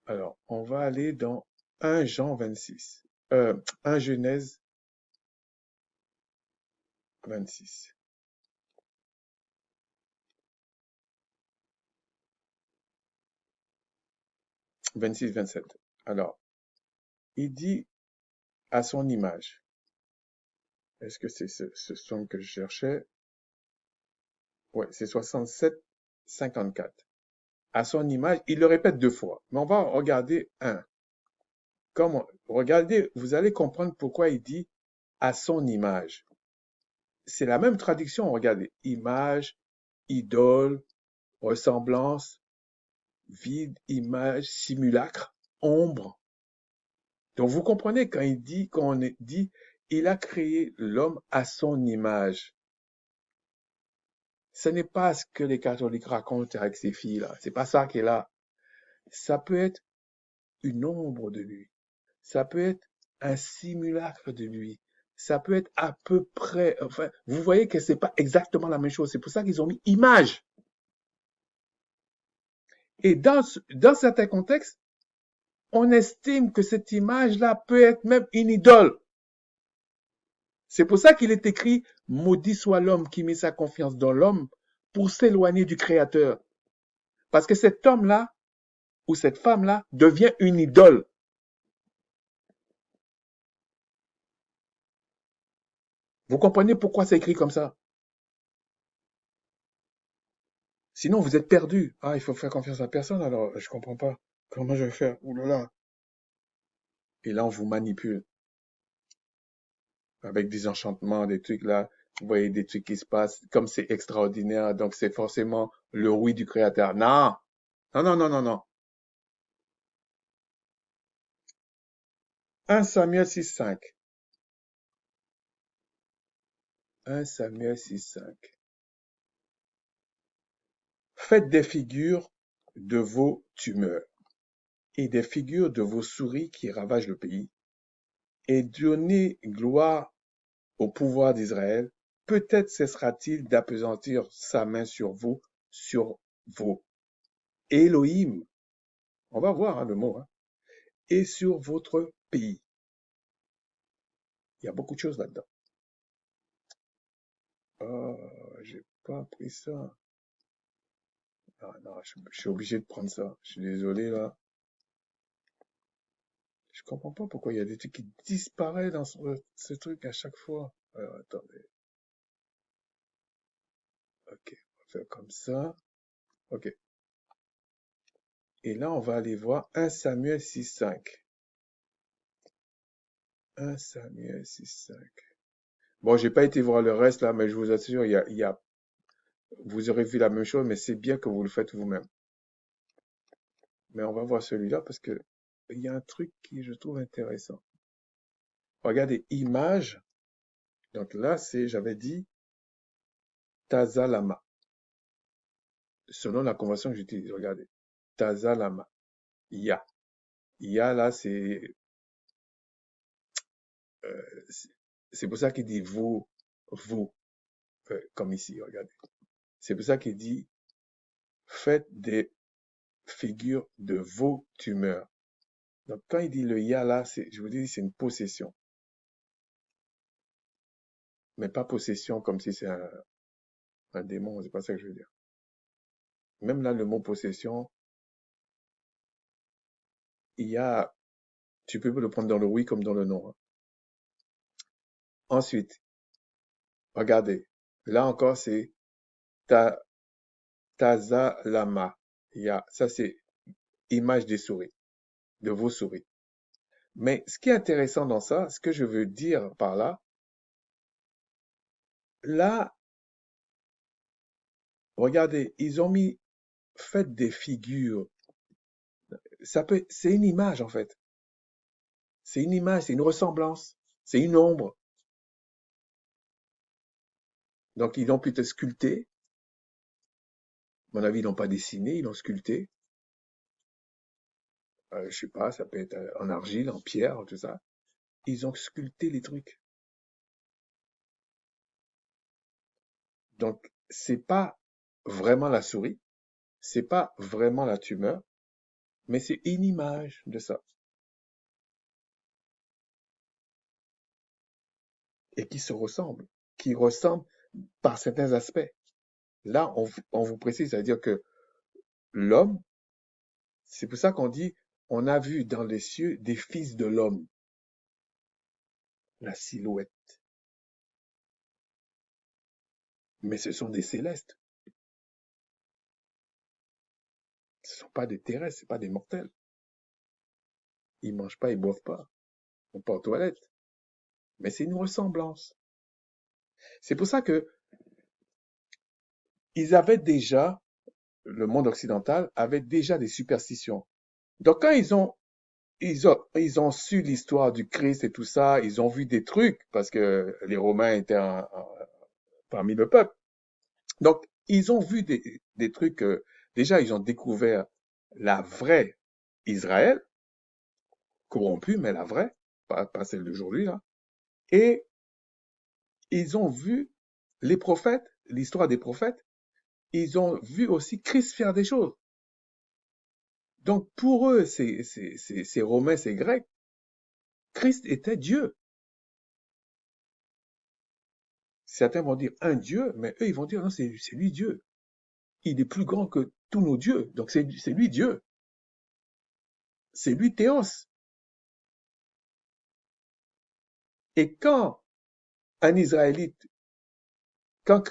S1: Alors, on va aller dans 1 Jean 26. 1 Genèse 26. 26, 27. Alors, il dit à son image. Est-ce que c'est ce son que je cherchais? Ouais, c'est 67, 54. À son image, il le répète deux fois. Mais on va regarder un. Comme, regardez, vous allez comprendre pourquoi il dit à son image. C'est la même traduction, regardez. Image, idole, ressemblance, vide, image, simulacre, ombre. Donc vous comprenez quand on dit, il a créé l'homme à son image. Ce n'est pas ce que les catholiques racontent avec ces filles-là. C'est pas ça qui est là. Ça peut être une ombre de lui. Ça peut être un simulacre de lui. Ça peut être à peu près, enfin, vous voyez que c'est pas exactement la même chose. C'est pour ça qu'ils ont mis image. Et dans certains contextes, on estime que cette image-là peut être même une idole. C'est pour ça qu'il est écrit, maudit soit l'homme qui met sa confiance dans l'homme pour s'éloigner du Créateur. Parce que cet homme-là, ou cette femme-là, devient une idole. Vous comprenez pourquoi c'est écrit comme ça? Sinon, vous êtes perdu. Ah, il faut faire confiance à personne, alors je comprends pas. Comment je vais faire? Ouh là là. Et là, on vous manipule avec des enchantements, des trucs là. Vous voyez des trucs qui se passent comme c'est extraordinaire, donc c'est forcément le oui du Créateur. Non, non, non, non, non, non. 1 Samuel 6.5. 1 Samuel 6.5. Faites des figures de vos tumeurs et des figures de vos souris qui ravagent le pays, et donnez gloire au pouvoir d'Israël. Peut-être cessera-t-il d'appesantir sa main sur vos Elohim. On va voir hein, le mot. Hein, et sur votre pays. Il y a beaucoup de choses là-dedans. Oh, j'ai pas pris ça. Ah non, je suis obligé de prendre ça. Je suis désolé là. Je comprends pas pourquoi il y a des trucs qui disparaissent dans ce truc à chaque fois. Alors, attendez. Ok, on va faire comme ça. Ok. Et là, on va aller voir 1 Samuel 6,5. 1 Samuel 6,5. Bon, j'ai pas été voir le reste là, mais je vous assure, vous aurez vu la même chose, mais c'est bien que vous le faites vous-même. Mais on va voir celui-là parce que il y a un truc qui je trouve intéressant. Regardez, image. Donc là, j'avais dit Tazalama. Selon la convention que j'utilise, regardez. Tazalama. Ya. Ya, là, c'est c'est pour ça qu'il dit vous, comme ici, regardez. C'est pour ça qu'il dit faites des figures de vos tumeurs. Donc quand il dit le ya là, je vous dis, c'est une possession. Mais pas possession comme si c'est un démon, c'est pas ça que je veux dire. Même là, le mot possession, il y a, tu peux le prendre dans le oui comme dans le non, hein. Ensuite, regardez. Là encore, c'est ta, tazalama. Ça, c'est image des souris, de vos souris. Mais ce qui est intéressant dans ça, ce que je veux dire par là, là, regardez, ils ont mis, faites des figures. C'est une image, en fait. C'est une image, c'est une ressemblance, c'est une ombre. Donc, ils l'ont peut-être sculpté. À mon avis, ils l'ont pas dessiné, ils l'ont sculpté. Je sais pas, ça peut être en argile, en pierre, tout ça. Ils ont sculpté les trucs. Donc, c'est pas vraiment la souris, c'est pas vraiment la tumeur, mais c'est une image de ça. Et qui ressemble par certains aspects. Là, on vous précise, c'est-à-dire que l'homme, c'est pour ça qu'on dit, on a vu dans les cieux des fils de l'homme, la silhouette. Mais ce sont des célestes. Ce ne sont pas des terrestres, ce ne sont pas des mortels. Ils mangent pas, ils boivent pas. Ils vont pas aux toilettes. Mais c'est une ressemblance. C'est pour ça que ils avaient déjà, le monde occidental avait déjà des superstitions. Donc quand ils ont su l'histoire du Christ et tout ça, ils ont vu des trucs parce que les Romains étaient parmi le peuple. Donc ils ont vu des trucs. Déjà, ils ont découvert la vraie Israël, corrompue, mais la vraie, pas celle d'aujourd'hui là. Et ils ont vu les prophètes, l'histoire des prophètes. Ils ont vu aussi Christ faire des choses. Donc pour eux, ces Romains, ces Grecs, Christ était Dieu. Certains vont dire un Dieu, mais eux, ils vont dire non, c'est lui Dieu. Il est plus grand que tous nos dieux. Donc c'est lui Dieu. C'est lui Théos. Et quand un Israélite, quand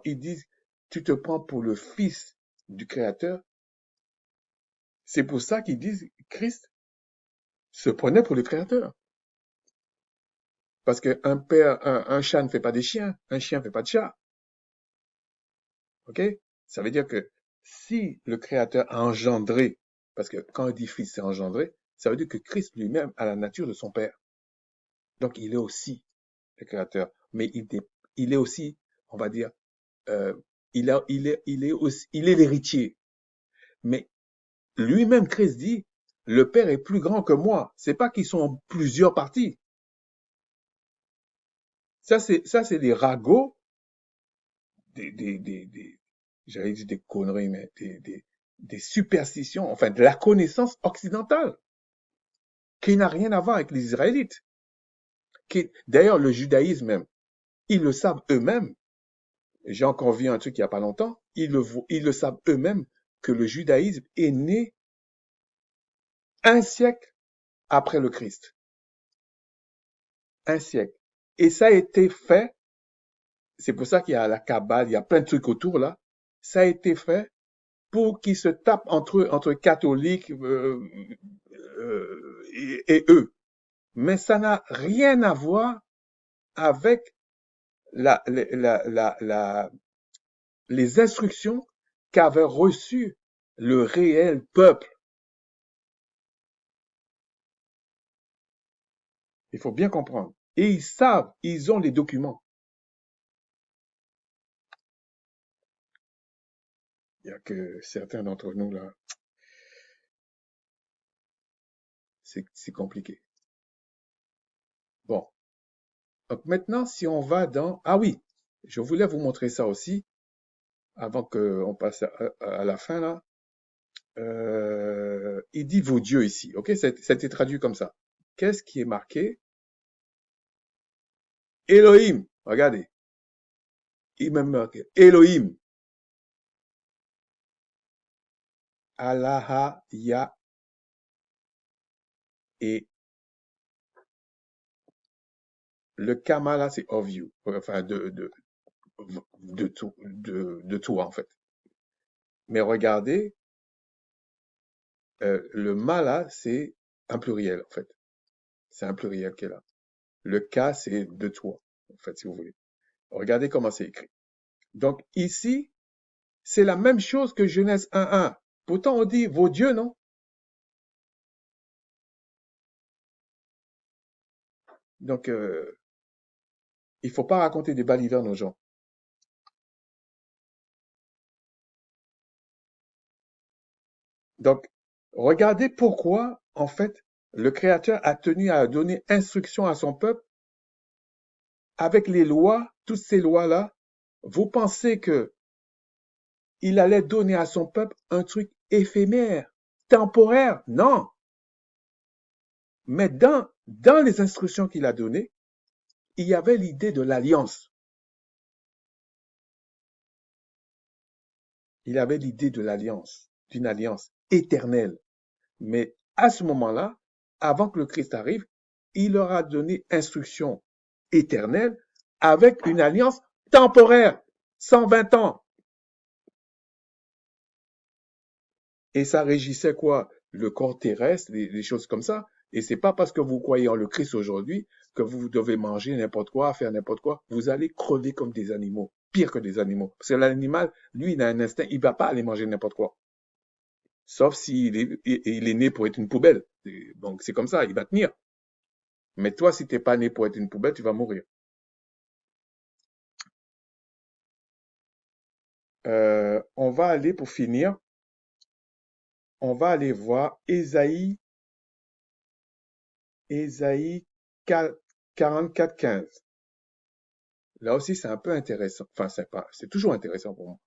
S1: ils disent tu te prends pour le fils du Créateur, c'est pour ça qu'ils disent Christ se prenait pour le Créateur. Parce qu'un père, un chat ne fait pas des chiens, un chien ne fait pas de chat. OK? Ça veut dire que si le Créateur a engendré, parce que quand on dit fils, c'est engendré, ça veut dire que Christ lui-même a la nature de son Père. Donc il est aussi le Créateur. Mais il est aussi, on va dire, euh, il est l'héritier. Mais lui-même, Christ dit, le Père est plus grand que moi. C'est pas qu'ils sont en plusieurs parties. Ça, c'est des ragots, des j'allais dire des conneries, mais des superstitions, enfin de la connaissance occidentale, qui n'a rien à voir avec les Israélites. D'ailleurs, le judaïsme même, ils le savent eux-mêmes. J'ai encore vu un truc il n'y a pas longtemps. Ils le savent eux-mêmes que le judaïsme est né un siècle après le Christ. Un siècle. Et ça a été fait, c'est pour ça qu'il y a la Kabbale, il y a plein de trucs autour là. Ça a été fait pour qu'ils se tapent entre eux, entre catholiques et eux. Mais ça n'a rien à voir avec la, la, la, la, les instructions qu'avait reçues le réel peuple. Il faut bien comprendre. Et ils savent, ils ont les documents. Il n'y a que certains d'entre nous là, c'est compliqué. Bon, donc maintenant, si on va dans... Ah oui, je voulais vous montrer ça aussi, avant qu'on passe à la fin là. Il dit vos dieux ici, ok? C'était traduit comme ça. Qu'est-ce qui est marqué? Elohim, regardez. Il m'a marqué Elohim, Allah, Ya et le Kama là, c'est of you, enfin de toi en fait. Mais regardez, le ma là, c'est un pluriel en fait. C'est un pluriel qui est là. Le K, c'est de toi, en fait, si vous voulez. Regardez comment c'est écrit. Donc ici, c'est la même chose que Genèse 1.1. Pourtant, on dit vos dieux, non? Donc, il faut pas raconter des balivernes aux gens. Donc, regardez pourquoi, en fait, le Créateur a tenu à donner instruction à son peuple avec les lois, toutes ces lois-là. Vous pensez que il allait donner à son peuple un truc éphémère, temporaire? Non. Mais dans les instructions qu'il a données, il y avait l'idée de l'alliance. Il avait l'idée de l'alliance, d'une alliance éternelle. Mais à ce moment-là, avant que le Christ arrive, il leur a donné instruction éternelle avec une alliance temporaire, 120 ans. Et ça régissait quoi? Le corps terrestre, des choses comme ça. Et c'est pas parce que vous croyez en le Christ aujourd'hui que vous devez manger n'importe quoi, faire n'importe quoi. Vous allez crever comme des animaux, pire que des animaux. Parce que l'animal, lui, il a un instinct, il va pas aller manger n'importe quoi. Sauf s'il il est né pour être une poubelle. Donc c'est comme ça, il va tenir. Mais toi, si t'es pas né pour être une poubelle, tu vas mourir. On va aller, pour finir, on va aller voir Ésaïe 44:15. Là aussi, c'est un peu intéressant. Enfin, c'est toujours intéressant pour moi.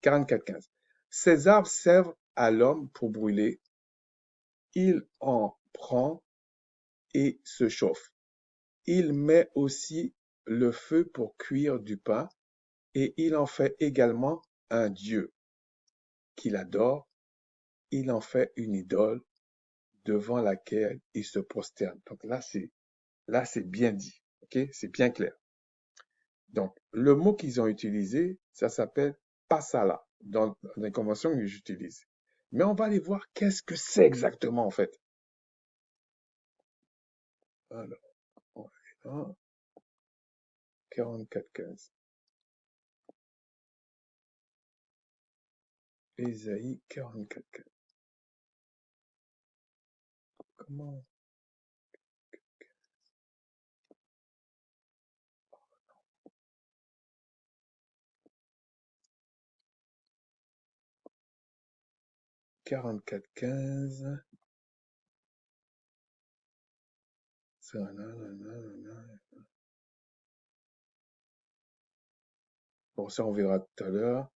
S1: 44:15. Ces arbres servent à l'homme pour brûler. Il en prend et se chauffe. Il met aussi le feu pour cuire du pain et il en fait également un dieu qu'il adore. Il en fait une idole devant laquelle il se prosterne. Donc là, c'est bien dit. OK? C'est bien clair. Donc, le mot qu'ils ont utilisé, ça s'appelle pasala dans les conventions que j'utilise. Mais on va aller voir qu'est-ce que c'est exactement en fait. Alors, on va aller là, 44:15. Ésaïe 44:15. Comment? 44:15. Bon, ça, on verra tout à l'heure.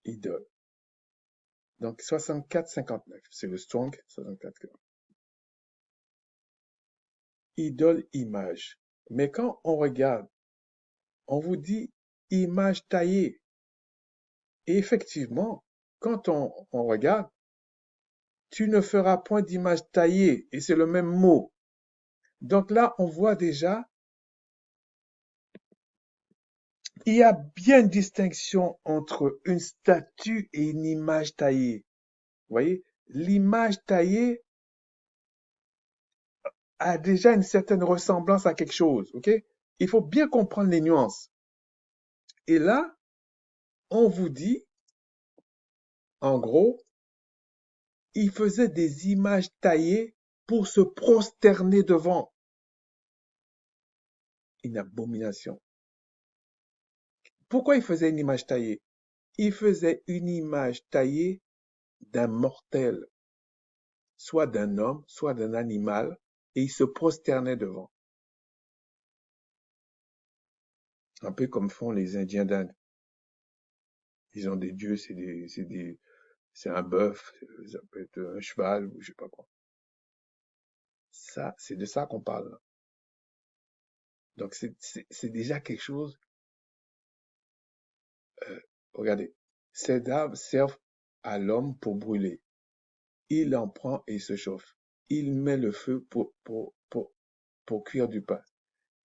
S1: Idole. Donc, 64-59. C'est le strong. 64. Idole, image. Mais quand on regarde, on vous dit image taillée. Et effectivement, quand on regarde, tu ne feras point d'image taillée. Et c'est le même mot. Donc là, on voit déjà, il y a bien une distinction entre une statue et une image taillée. Vous voyez, l'image taillée a déjà une certaine ressemblance à quelque chose, ok? Il faut bien comprendre les nuances. Et là, on vous dit, en gros, il faisait des images taillées pour se prosterner devant une abomination. Pourquoi il faisait une image taillée? Il faisait une image taillée d'un mortel, soit d'un homme, soit d'un animal, et il se prosternait devant. Un peu comme font les Indiens d'Inde. Ils ont des dieux, c'est un bœuf, ça peut être un cheval ou je sais pas quoi. Ça, c'est de ça qu'on parle. Donc c'est déjà quelque chose. euh, Regardez, ces arbres servent à l'homme pour brûler. Il en prend et se chauffe. Il met le feu pour cuire du pain.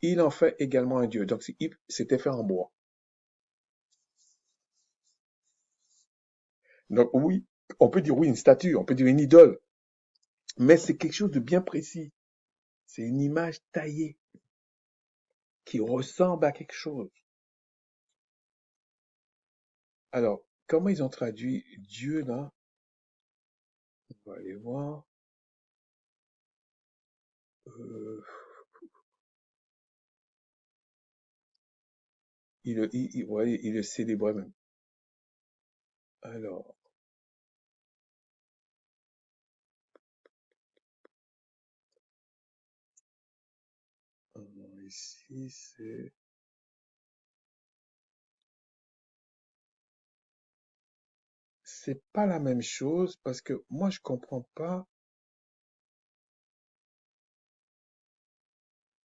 S1: Il en fait également un dieu. Donc c'était fait en bois. Donc oui, on peut dire oui une statue, on peut dire une idole, mais c'est quelque chose de bien précis. C'est une image taillée qui ressemble à quelque chose. Alors, comment ils ont traduit Dieu là? On va aller voir. Euh, ouais, il le célébrait même. Alors, ici c'est pas la même chose parce que moi je comprends pas.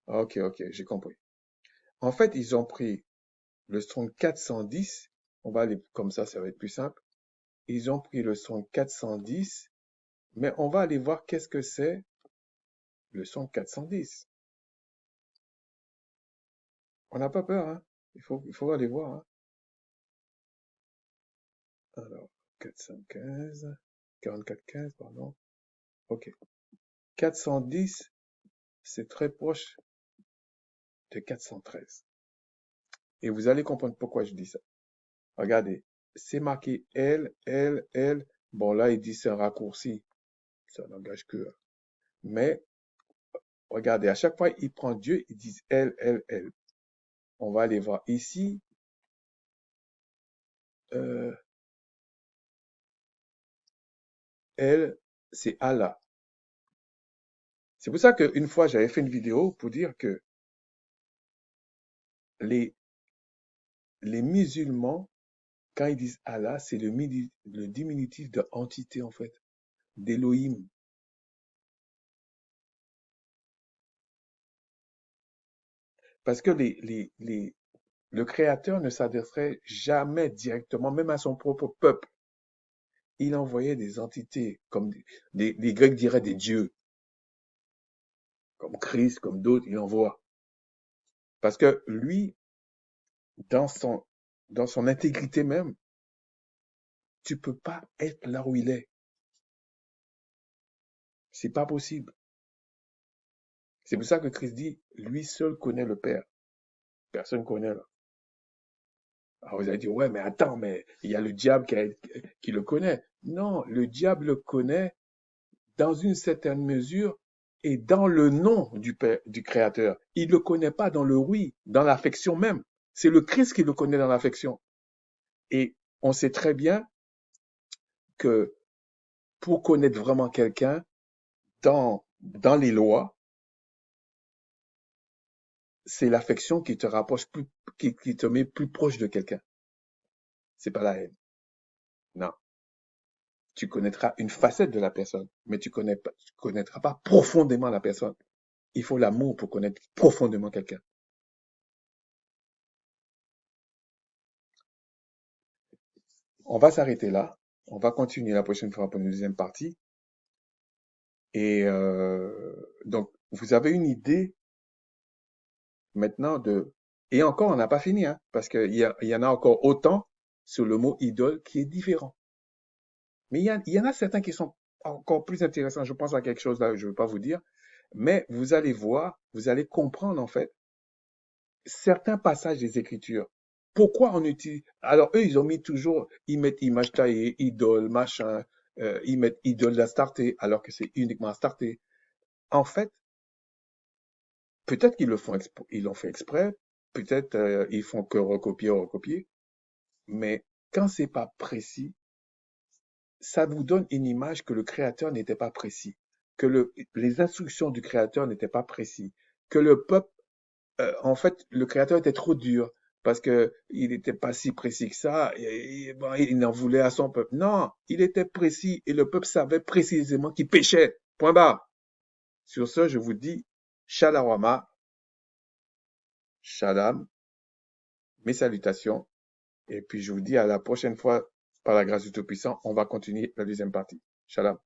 S1: Ah, ok, ok, j'ai compris. En fait, ils ont pris le Strong 410. On va aller comme ça va être plus simple. Ils ont pris le Strong 410, mais on va aller voir qu'est-ce que c'est le Strong 410. On n'a pas peur, hein. Il faut aller voir, hein. Alors, 415, 4415, pardon. Ok. 410, c'est très proche de 413. Et vous allez comprendre pourquoi je dis ça. Regardez, c'est marqué L, L, L. Bon, là, il dit c'est un raccourci. Ça n'engage que. Mais, regardez, à chaque fois, il prend Dieu, ils disent L, L, L. On va aller voir ici. Euh, L, c'est Allah. C'est pour ça qu'une fois, j'avais fait une vidéo pour dire que les, les musulmans, quand ils disent Allah, c'est le diminutif de entité, en fait, d'Elohim. Parce que le Créateur ne s'adresserait jamais directement, même à son propre peuple. Il envoyait des entités, comme les Grecs diraient des dieux, comme Christ, comme d'autres, il envoie. Parce que lui, dans son, dans son intégrité même, tu peux pas être là où il est. C'est pas possible. C'est pour ça que Christ dit, lui seul connaît le Père. Personne connaît là. Alors vous allez dire, ouais, mais attends, mais il y a le diable qui le connaît. Non, le diable le connaît dans une certaine mesure et dans le nom du Père, du Créateur. Il ne le connaît pas dans le oui, dans l'affection même. C'est le Christ qui le connaît dans l'affection. Et on sait très bien que pour connaître vraiment quelqu'un, dans les lois, c'est l'affection qui te rapproche plus, qui te met plus proche de quelqu'un. C'est pas la haine. Non. Tu connaîtras une facette de la personne, mais tu connaîtras pas profondément la personne. Il faut l'amour pour connaître profondément quelqu'un. On va s'arrêter là. On va continuer la prochaine fois pour une deuxième partie. Et donc, vous avez une idée maintenant de... Et encore, on n'a pas fini, hein, parce il y en a encore autant sur le mot idole qui est différent. Mais il y en a certains qui sont encore plus intéressants. Je pense à quelque chose là, je ne veux pas vous dire. Mais vous allez voir, vous allez comprendre en fait certains passages des Écritures. Pourquoi on utilise... Alors eux, ils ont mis toujours, ils mettent image taillée, idole, machin, ils mettent idole d'Astarté, alors que c'est uniquement Astarté. En fait, peut-être qu'ils le font, ils l'ont fait exprès, peut-être ils font que recopier, recopier, mais quand c'est pas précis, ça vous donne une image que le créateur n'était pas précis, que les instructions du créateur n'étaient pas précises, que le peuple, en fait, le créateur était trop dur parce que il n'était pas si précis que ça, et, bon, il en voulait à son peuple. Non, il était précis et le peuple savait précisément qu'il péchait. Point barre. Sur ce, je vous dis, Shalawama, Shalom, mes salutations. Et puis, je vous dis à la prochaine fois, par la grâce du Tout-Puissant, on va continuer la deuxième partie. Shalom.